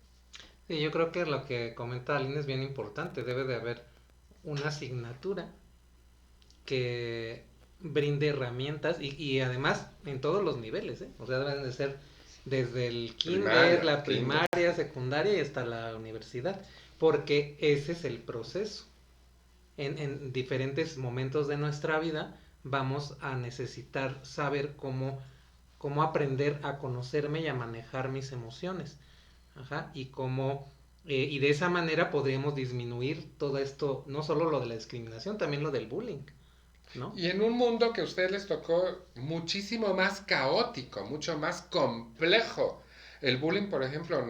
Sí, yo creo que lo que comenta Aline es bien importante. Debe de haber una asignatura que brinde herramientas y además en todos los niveles, ¿eh? O sea, deben de ser desde el kinder, la primaria, secundaria y hasta la universidad, porque ese es el proceso. En diferentes momentos de nuestra vida vamos a necesitar saber cómo aprender a conocerme y a manejar mis emociones. Ajá, y y de esa manera podríamos disminuir todo esto, no solo lo de la discriminación, también lo del bullying, ¿no? Y en un mundo que a ustedes les tocó muchísimo más caótico, mucho más complejo. El bullying, por ejemplo,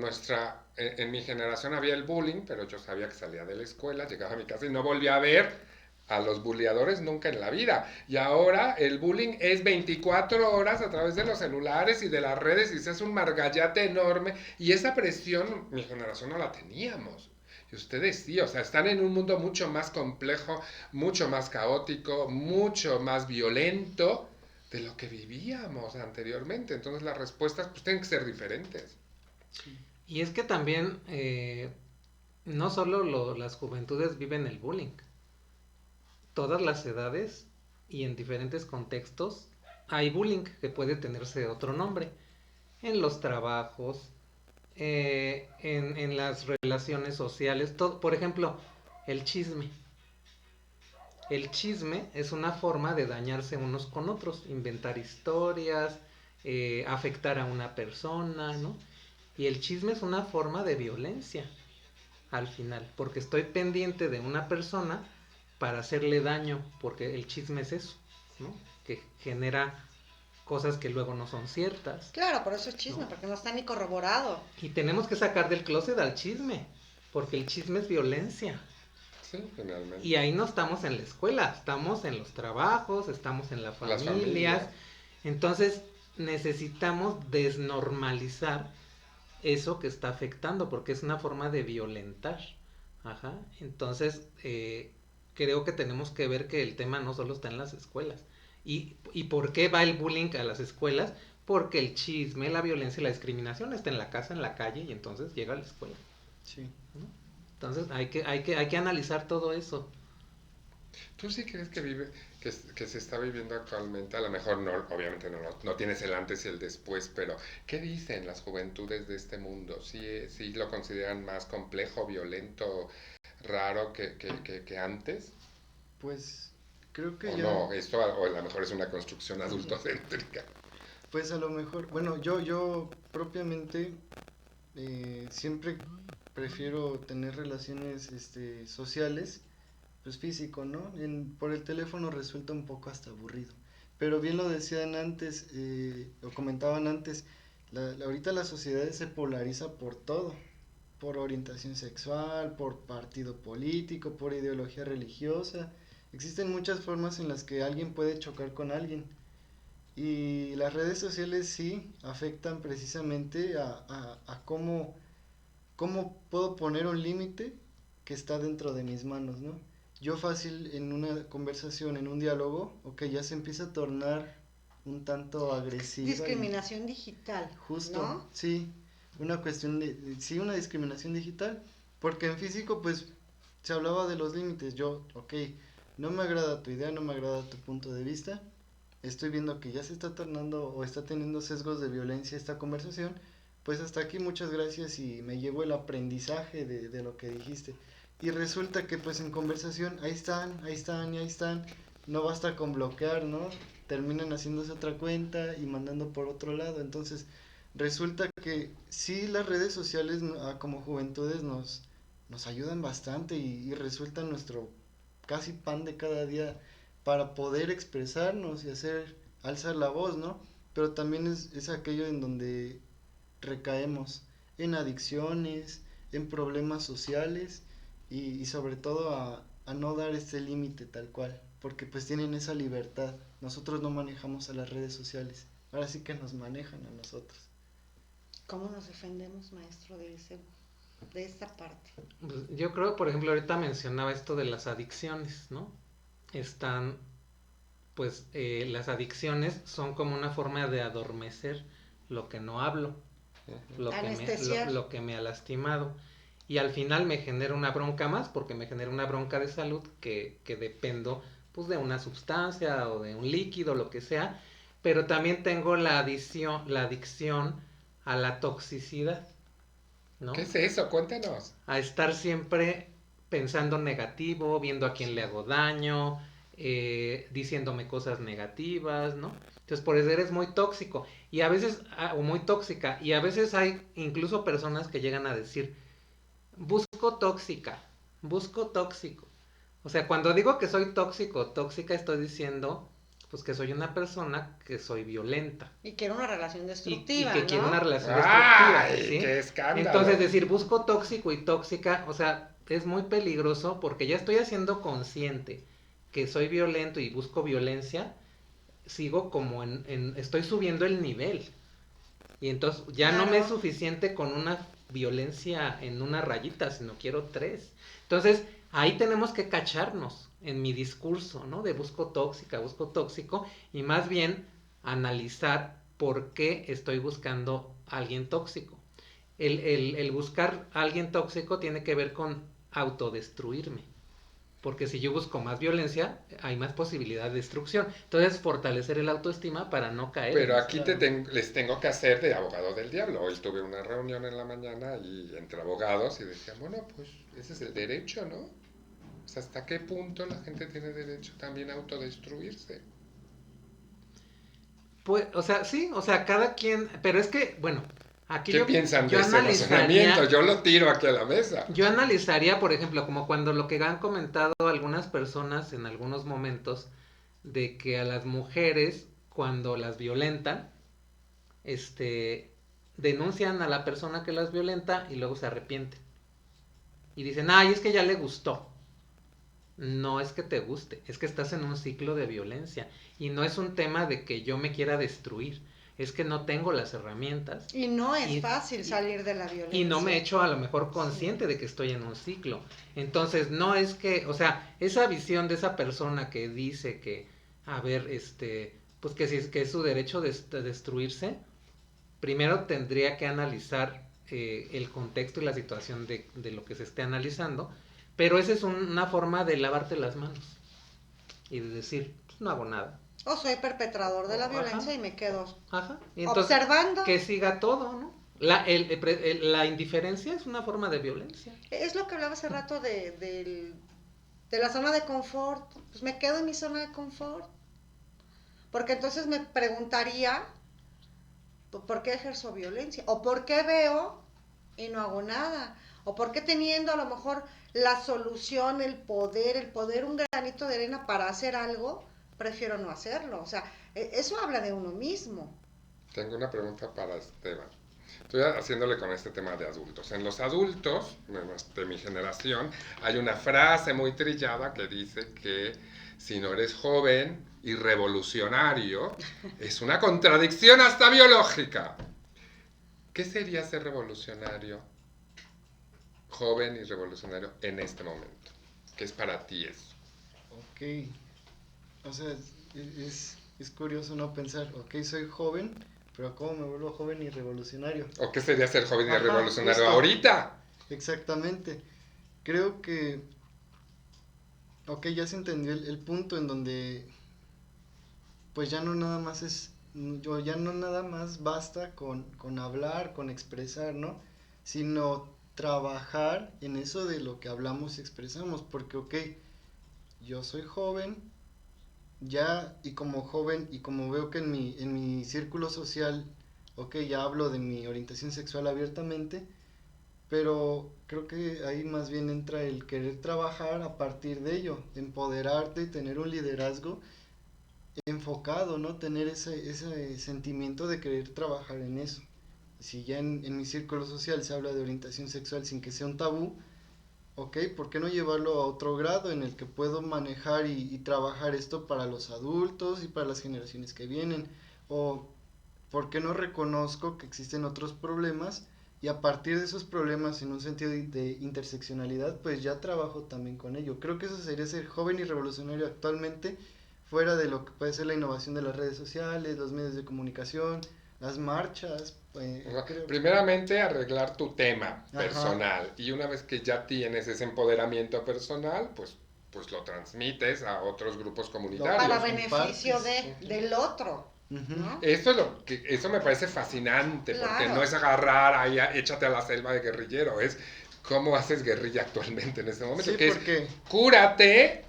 en mi generación había el bullying, pero yo sabía que salía de la escuela, llegaba a mi casa y no volvía a ver a los bulleadores nunca en la vida. Y ahora el bullying es 24 horas a través de los celulares y de las redes y se hace un margallate enorme. Y esa presión mi generación no la teníamos. Y ustedes sí, o sea, están en un mundo mucho más complejo, mucho más caótico, mucho más violento de lo que vivíamos anteriormente. Entonces las respuestas pues tienen que ser diferentes. Y es que también no solo las juventudes viven el bullying, todas las edades y en diferentes contextos hay bullying que puede tenerse otro nombre. En los trabajos, en las relaciones sociales, todo, por ejemplo, el chisme. El chisme es una forma de dañarse unos con otros, inventar historias, afectar a una persona, ¿no? Y el chisme es una forma de violencia al final, porque estoy pendiente de una persona para hacerle daño, porque el chisme es eso, ¿no? Que genera cosas que luego no son ciertas. Claro, por eso es chisme, No. porque no está ni corroborado. Y tenemos que sacar del closet al chisme, porque el chisme es violencia. Sí, finalmente. Y ahí no estamos en la escuela, estamos en los trabajos, estamos en las familias. Entonces necesitamos desnormalizar eso que está afectando, porque es una forma de violentar. Ajá. Entonces, creo que tenemos que ver que el tema no solo está en las escuelas. ¿Y por qué va el bullying a las escuelas? Porque el chisme, la violencia y la discriminación está en la casa, en la calle, y entonces llega a la escuela. Sí. ¿No? Entonces hay que analizar todo eso. ¿Tú sí crees que se está viviendo actualmente? A lo mejor no, obviamente no tienes el antes y el después, pero ¿qué dicen las juventudes de este mundo? ¿Sí lo consideran más complejo, violento, raro que antes? Pues creo que ¿O ya... no? Esto o a lo mejor es una construcción adultocéntrica. Pues a lo mejor, bueno, yo propiamente siempre prefiero tener relaciones sociales, pues físico, ¿no? Por el teléfono resulta un poco hasta aburrido. Pero bien lo decían antes, lo comentaban antes, ahorita la sociedad se polariza por todo, por orientación sexual, por partido político, por ideología religiosa. Existen muchas formas en las que alguien puede chocar con alguien. Y las redes sociales sí afectan precisamente a cómo puedo poner un límite que está dentro de mis manos, ¿no? Yo fácil en una conversación, en un diálogo, ok, ya se empieza a tornar un tanto agresiva. Discriminación digital. Justo, ¿no? sí, una cuestión sí, una discriminación digital, porque en físico pues se hablaba de los límites, yo, ok, no me agrada tu idea, no me agrada tu punto de vista, estoy viendo que ya se está tornando o está teniendo sesgos de violencia esta conversación, pues hasta aquí muchas gracias y me llevo el aprendizaje de lo que dijiste. Y resulta que pues en conversación ahí están, no basta con bloquear, ¿no? Terminan haciéndose otra cuenta y mandando por otro lado, entonces resulta que sí las redes sociales como juventudes nos ayudan bastante y resultan nuestro casi pan de cada día para poder expresarnos y alzar la voz, ¿no? Pero también es aquello en donde recaemos en adicciones, en problemas sociales y sobre todo a no dar este límite tal cual, porque pues tienen esa libertad. Nosotros no manejamos a las redes sociales, ahora sí que nos manejan a nosotros. ¿Cómo nos defendemos, maestro, de esta parte? Yo creo, por ejemplo, ahorita mencionaba esto de las adicciones, ¿no? Están, pues, las adicciones son como una forma de adormecer lo que no hablo, lo que me ha lastimado. Y al final me genera una bronca más, porque me genera una bronca de salud que dependo, pues, de una sustancia o de un líquido, lo que sea. Pero también tengo la adicción a la toxicidad, ¿no? ¿Qué es eso? Cuéntanos. A estar siempre pensando negativo, viendo a quién le hago daño, diciéndome cosas negativas, ¿no? Entonces por eso eres muy tóxico y a veces, o muy tóxica, y a veces hay incluso personas que llegan a decir, busco tóxico. O sea, cuando digo que soy tóxica, estoy diciendo pues que soy una persona que soy violenta. Y quiero una relación destructiva, y que ¿no? quiero una relación destructiva, ¡Ay, ¿sí? qué escándalo! Entonces decir busco tóxico y tóxica, o sea, es muy peligroso porque ya estoy haciendo consciente que soy violento y busco violencia, sigo como estoy subiendo el nivel. Y entonces ya no me es suficiente con una violencia en una rayita, sino quiero 3. Entonces, ahí tenemos que cacharnos en mi discurso, ¿no? De busco tóxico, y más bien analizar por qué estoy buscando a alguien tóxico. el buscar a alguien tóxico tiene que ver con autodestruirme. Porque si yo busco más violencia, hay más posibilidad de destrucción. Entonces, fortalecer el autoestima para no caer. Pero aquí les tengo que hacer de abogado del diablo. Hoy tuve una reunión en la mañana y entre abogados y decían, bueno, pues ese es el derecho, ¿no? O sea, ¿hasta qué punto la gente tiene derecho también a autodestruirse? Pues, o sea, sí, o sea, cada quien, pero es que, bueno, aquí ¿Qué piensan de ese analizaría, razonamiento? Yo lo tiro aquí a la mesa. yo analizaría, por ejemplo, como cuando lo que han comentado algunas personas en algunos momentos, de que a las mujeres, cuando las violentan, denuncian a la persona que las violenta y luego se arrepienten. Y dicen, ay, es que ya le gustó. No es que te guste, es que estás en un ciclo de violencia. Y no es un tema de que yo me quiera destruir, es que no tengo las herramientas. Y no es fácil salir de la violencia. Y no me he hecho a lo mejor consciente de que estoy en un ciclo. Entonces, no es que, o sea, esa visión de esa persona que dice que, a ver, pues que si es que es su derecho de destruirse, primero tendría que analizar el contexto y la situación de lo que se esté analizando, pero esa es una forma de lavarte las manos y de decir, pues no hago nada. O soy perpetrador de la violencia y me quedo Y entonces, observando. que siga todo, ¿no? La indiferencia es una forma de violencia. Es lo que hablaba hace rato de la zona de confort. Pues me quedo en mi zona de confort. Porque entonces me preguntaría, ¿por qué ejerzo violencia? ¿O por qué veo y no hago nada? ¿O por qué teniendo a lo mejor la solución, el poder, un granito de arena para hacer algo, prefiero no hacerlo? O sea, eso habla de uno mismo. Tengo una pregunta para Esteban. Estoy haciéndole con este tema de adultos. En los adultos de mi generación hay una frase muy trillada que dice que si no eres joven y revolucionario, es una contradicción hasta biológica. ¿Qué sería ser revolucionario, joven y revolucionario en este momento? ¿Qué es para ti eso? Ok, o sea, es curioso no pensar, ok, soy joven, pero ¿cómo me vuelvo joven y revolucionario? ¿O qué sería ser joven y Ajá, revolucionario justo. ahorita? Exactamente. Creo que, ok, ya se entendió el punto en donde, pues ya no nada más ya no nada más basta con hablar, con expresar, ¿no? Sino trabajar en eso de lo que hablamos y expresamos, porque, ok, yo soy joven, ya, y como joven, y como veo que en mi círculo social, ok, ya hablo de mi orientación sexual abiertamente, pero creo que ahí más bien entra el querer trabajar a partir de ello, empoderarte, tener un liderazgo enfocado, ¿no? Tener ese sentimiento de querer trabajar en eso. Si ya en mi círculo social se habla de orientación sexual sin que sea un tabú, ok, ¿por qué no llevarlo a otro grado en el que puedo manejar y trabajar esto para los adultos y para las generaciones que vienen? O ¿por qué no reconozco que existen otros problemas y a partir de esos problemas en un sentido de interseccionalidad, pues ya trabajo también con ello? Creo que eso sería ser joven y revolucionario actualmente, fuera de lo que puede ser la innovación de las redes sociales, los medios de comunicación, las marchas. Primeramente arreglar tu tema Ajá. personal, y una vez que ya tienes ese empoderamiento personal, pues lo transmites a otros grupos comunitarios. Para beneficio del otro. ¿no? Eso me parece fascinante, Claro. porque no es agarrar ahí, échate a la selva de guerrillero, es cómo haces guerrilla actualmente en este momento, Sí, que porque es cúrate,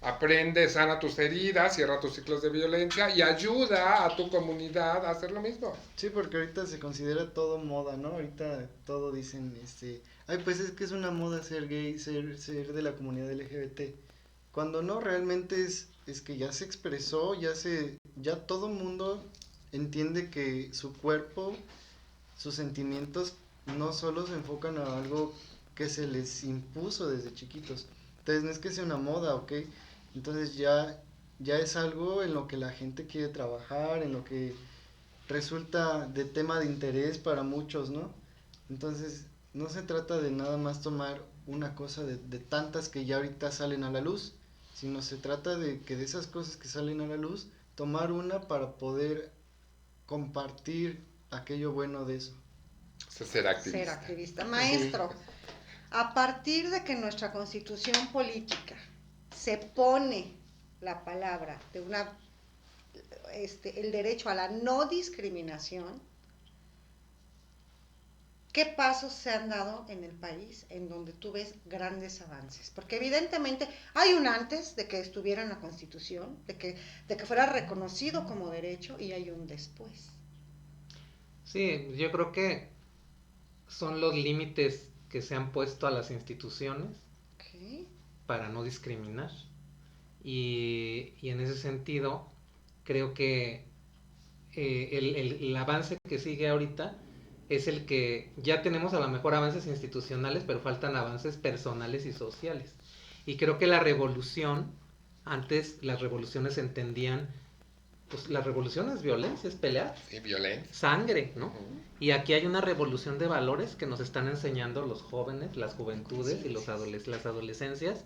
aprende, sana tus heridas, cierra tus ciclos de violencia y ayuda a tu comunidad a hacer lo mismo. Sí, porque ahorita se considera todo moda, ¿no? Ahorita todo dicen, ay, pues es que es una moda ser gay, ser de la comunidad LGBT. Cuando no, realmente es que ya se expresó, ya todo mundo entiende que su cuerpo, sus sentimientos no solo se enfocan a algo que se les impuso desde chiquitos. Entonces no es que sea una moda, ¿ok? Entonces ya es algo en lo que la gente quiere trabajar, en lo que resulta de tema de interés para muchos, ¿no? Entonces no se trata de nada más tomar una cosa de tantas que ya ahorita salen a la luz, sino se trata de que de esas cosas que salen a la luz, tomar una para poder compartir aquello bueno de eso. Eso es ser activista. Ser activista. Maestro, a partir de que nuestra constitución política se pone la palabra de el derecho a la no discriminación, ¿qué pasos se han dado en el país en donde tú ves grandes avances? Porque evidentemente hay un antes de que estuviera en la Constitución, de que fuera reconocido como derecho, y hay un después. Sí, yo creo que son los límites que se han puesto a las instituciones Okay. para no discriminar. Y en ese sentido, creo que el avance que sigue ahorita es el que ya tenemos, a lo mejor avances institucionales, pero faltan avances personales y sociales. Y creo que la revolución, antes las revoluciones entendían, pues la revolución es violencia, es pelear. Sí, violencia. Sangre, ¿no? Y aquí hay una revolución de valores que nos están enseñando los jóvenes, las juventudes y las adolescencias.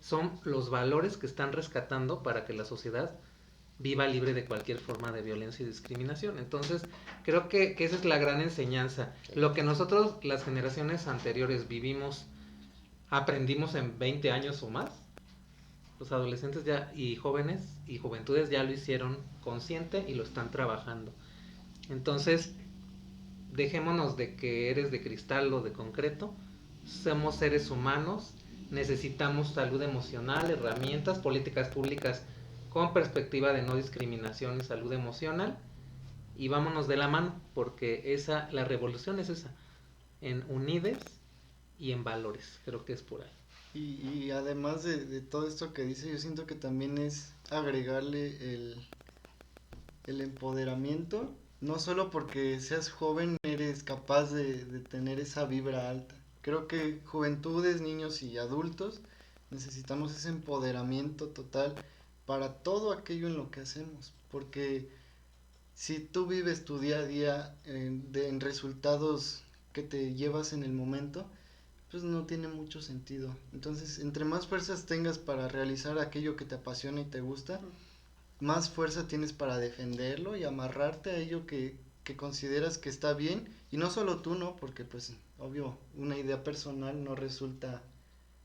Son los valores que están rescatando para que la sociedad viva libre de cualquier forma de violencia y discriminación. Entonces, creo que esa es la gran enseñanza. Lo que nosotros, las generaciones anteriores, vivimos, aprendimos en 20 años o más, los adolescentes ya y jóvenes y juventudes ya lo hicieron consciente y lo están trabajando. Entonces, dejémonos de que eres de cristal o de concreto. Somos seres humanos, necesitamos salud emocional, herramientas, políticas públicas con perspectiva de no discriminación y salud emocional, y vámonos de la mano, porque la revolución es esa, en unides y en valores. Creo que es por ahí. Y además de todo esto que dice, yo siento que también es agregarle el empoderamiento, no solo porque seas joven eres capaz de tener esa vibra alta. Creo que juventudes, niños y adultos necesitamos ese empoderamiento total para todo aquello en lo que hacemos, porque si tú vives tu día a día en resultados que te llevas en el momento, pues no tiene mucho sentido. Entonces, entre más fuerzas tengas para realizar aquello que te apasiona y te gusta, más fuerza tienes para defenderlo y amarrarte a ello que consideras que está bien, y no solo tú, ¿no? Porque pues obvio, una idea personal no resulta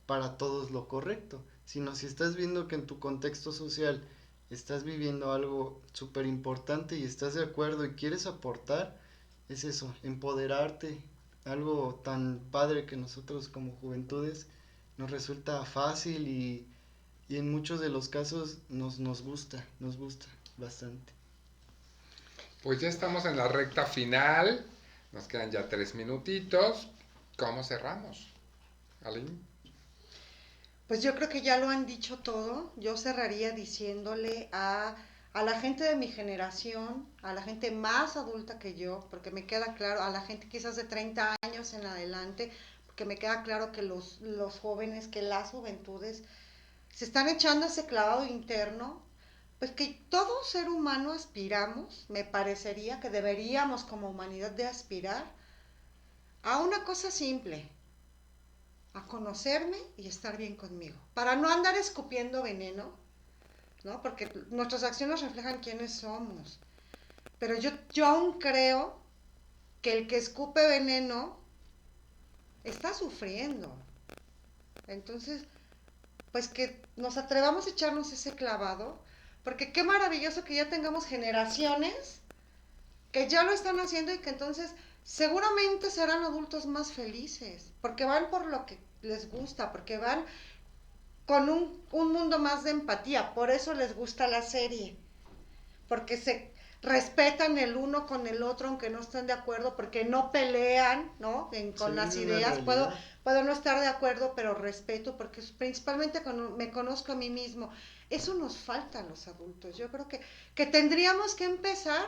para todos lo correcto, sino si estás viendo que en tu contexto social estás viviendo algo súper importante y estás de acuerdo y quieres aportar, es eso, empoderarte, algo tan padre que nosotros como juventudes nos resulta fácil y en muchos de los casos nos gusta bastante. Pues ya estamos en la recta final, nos quedan ya 3 minutitos. ¿Cómo cerramos, Aline? Pues yo creo que ya lo han dicho todo. Yo cerraría diciéndole a la gente de mi generación, a la gente más adulta que yo, porque me queda claro, a la gente quizás de 30 años en adelante, porque me queda claro que los jóvenes, que las juventudes se están echando ese clavado interno, pues que todo ser humano aspiramos, me parecería que deberíamos como humanidad de aspirar a una cosa simple: a conocerme y estar bien conmigo, para no andar escupiendo veneno, ¿no? Porque nuestras acciones reflejan quiénes somos. Pero yo aún creo que el que escupe veneno está sufriendo. Entonces, pues que nos atrevamos a echarnos ese clavado, porque qué maravilloso que ya tengamos generaciones que ya lo están haciendo y que entonces seguramente serán adultos más felices, porque van por lo que les gusta, porque van con un mundo más de empatía. Por eso les gusta la serie, porque se respetan el uno con el otro aunque no estén de acuerdo, porque no pelean, ¿no? Con Sí, las una ideas. realidad. Puedo no estar de acuerdo, pero respeto, porque principalmente cuando me conozco a mí mismo. Eso nos falta a los adultos. Yo creo que tendríamos que empezar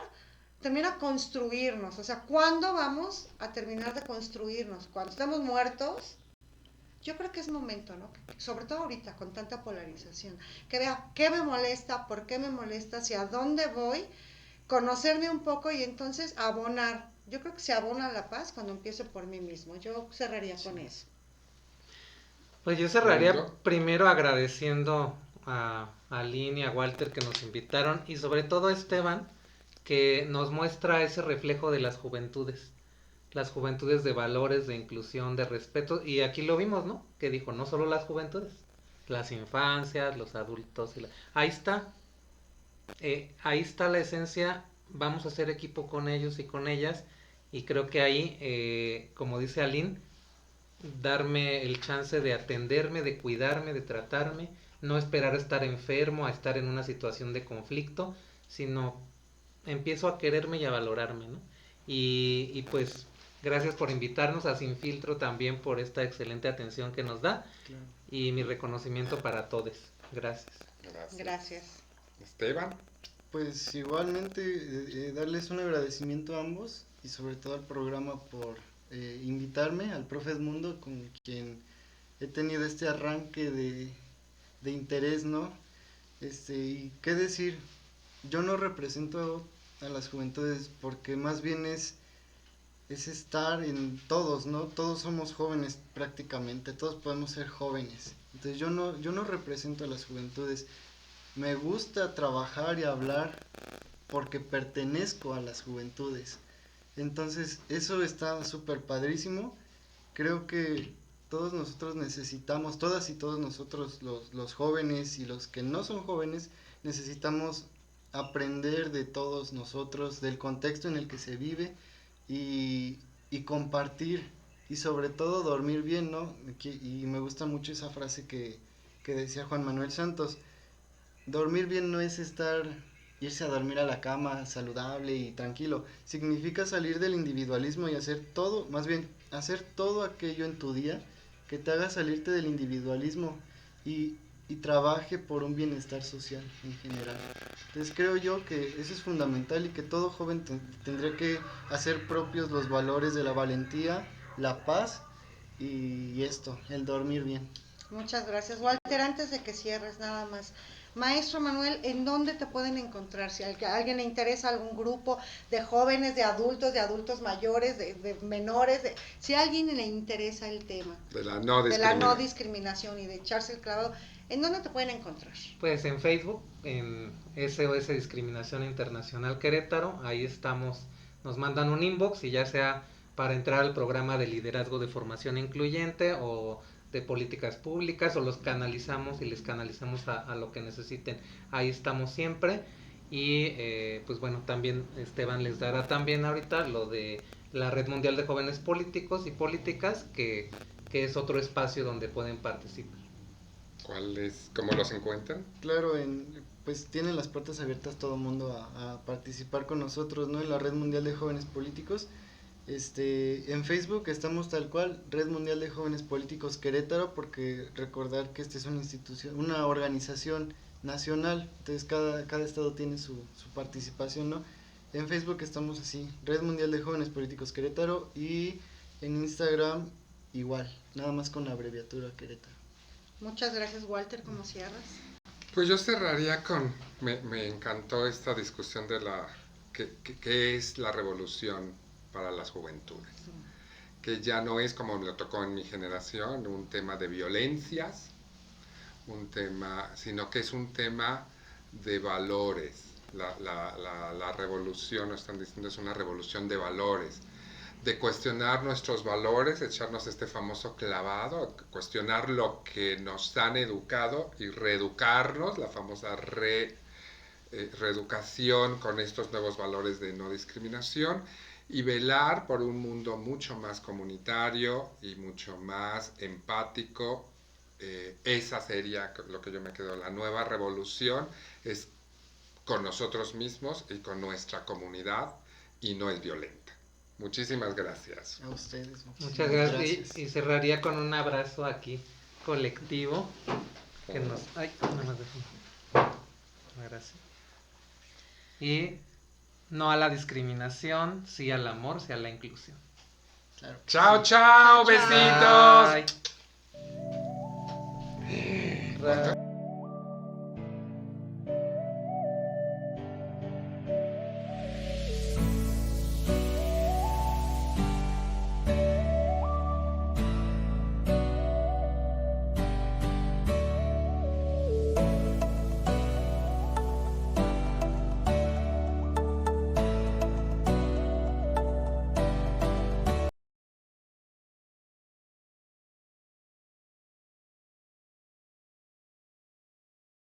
también a construirnos. O sea, ¿cuándo vamos a terminar de construirnos? Cuando estemos muertos. Yo creo que es momento, ¿no? Sobre todo ahorita con tanta polarización, que vea qué me molesta, por qué me molesta, hacia dónde voy, conocerme un poco y entonces abonar. Yo creo que se abona la paz cuando empiezo por mí mismo. Yo cerraría con eso. Pues yo cerraría Domingo. primero agradeciendo a Aline y a Walter que nos invitaron, y sobre todo a Esteban, que nos muestra ese reflejo de las juventudes. las juventudes de valores, de inclusión, de respeto, y aquí lo vimos, ¿no? Que dijo, no solo las juventudes, las infancias, los adultos, ahí está la esencia, vamos a hacer equipo con ellos y con ellas, y creo que ahí, como dice Aline, darme el chance de atenderme, de cuidarme, de tratarme, no esperar a estar enfermo, a estar en una situación de conflicto, sino empiezo a quererme y a valorarme, ¿no? Y pues gracias por invitarnos a Sin Filtro también por esta excelente atención que nos da, Claro. y mi reconocimiento para todos. Gracias. Gracias. Esteban. Pues igualmente darles un agradecimiento a ambos y sobre todo al programa por invitarme, al profe Edmundo, con quien he tenido este arranque de interés, ¿no? Y qué decir, yo no represento a las juventudes porque más bien es estar en todos, ¿no? Todos somos jóvenes prácticamente, todos podemos ser jóvenes. Entonces yo no represento a las juventudes. Me gusta trabajar y hablar porque pertenezco a las juventudes. Entonces eso está súper padrísimo. Creo que todos nosotros necesitamos, todas y todos nosotros, los jóvenes y los que no son jóvenes, necesitamos aprender de todos nosotros, del contexto en el que se vive y compartir y sobre todo dormir bien, ¿no? Y me gusta mucho esa frase que decía Juan Manuel Santos. Dormir bien no es irse a dormir a la cama saludable y tranquilo. Significa salir del individualismo y hacer todo, más bien, hacer todo aquello en tu día que te haga salirte del individualismo y trabaje por un bienestar social en general. Entonces creo yo que eso es fundamental y que todo joven tendría que hacer propios los valores de la valentía, la paz y el dormir bien. Muchas gracias, Walter. Antes de que cierres, nada más. Maestro Manuel, ¿en dónde te pueden encontrar? Si a alguien le interesa algún grupo de jóvenes, de adultos mayores, de menores, si a alguien le interesa el tema De la no discriminación y de echarse el clavado, ¿en dónde te pueden encontrar? Pues en Facebook, en SOS Discriminación Internacional Querétaro, ahí estamos, nos mandan un inbox y ya sea para entrar al programa de liderazgo de formación incluyente o de políticas públicas, o los canalizamos y les canalizamos a lo que necesiten. Ahí estamos siempre. Y pues bueno, también Esteban les dará también ahorita lo de la Red Mundial de Jóvenes Políticos y Políticas, que es otro espacio donde pueden participar. ¿Cómo los encuentran? Claro, pues tienen las puertas abiertas todo el mundo a participar con nosotros, ¿no? En la Red Mundial de Jóvenes Políticos. En Facebook estamos tal cual, Red Mundial de Jóvenes Políticos Querétaro, porque recordar que esta es una institución, una organización nacional, entonces cada estado tiene su participación, ¿no? En Facebook estamos así, Red Mundial de Jóvenes Políticos Querétaro, y en Instagram igual, nada más con la abreviatura Querétaro. Muchas gracias, Walter. ¿Cómo cierras? Pues yo cerraría me encantó esta discusión de ¿qué es la revolución para las juventudes? Que ya no es, como me lo tocó en mi generación, un tema de violencias, sino que es un tema de valores. La revolución, nos están diciendo, es una revolución de valores, de cuestionar nuestros valores, echarnos este famoso clavado, cuestionar lo que nos han educado y reeducarnos, la famosa reeducación con estos nuevos valores de no discriminación, y velar por un mundo mucho más comunitario y mucho más empático. Esa sería lo que yo me quedo. La nueva revolución es con nosotros mismos y con nuestra comunidad, y no es violenta. Muchísimas gracias. A ustedes. Muchas gracias. Y cerraría con un abrazo aquí colectivo que nos... Ay, no me dejo. Gracias. Y no a la discriminación, sí al amor, sí a la inclusión. Claro. Chao, chao, besitos. Bye.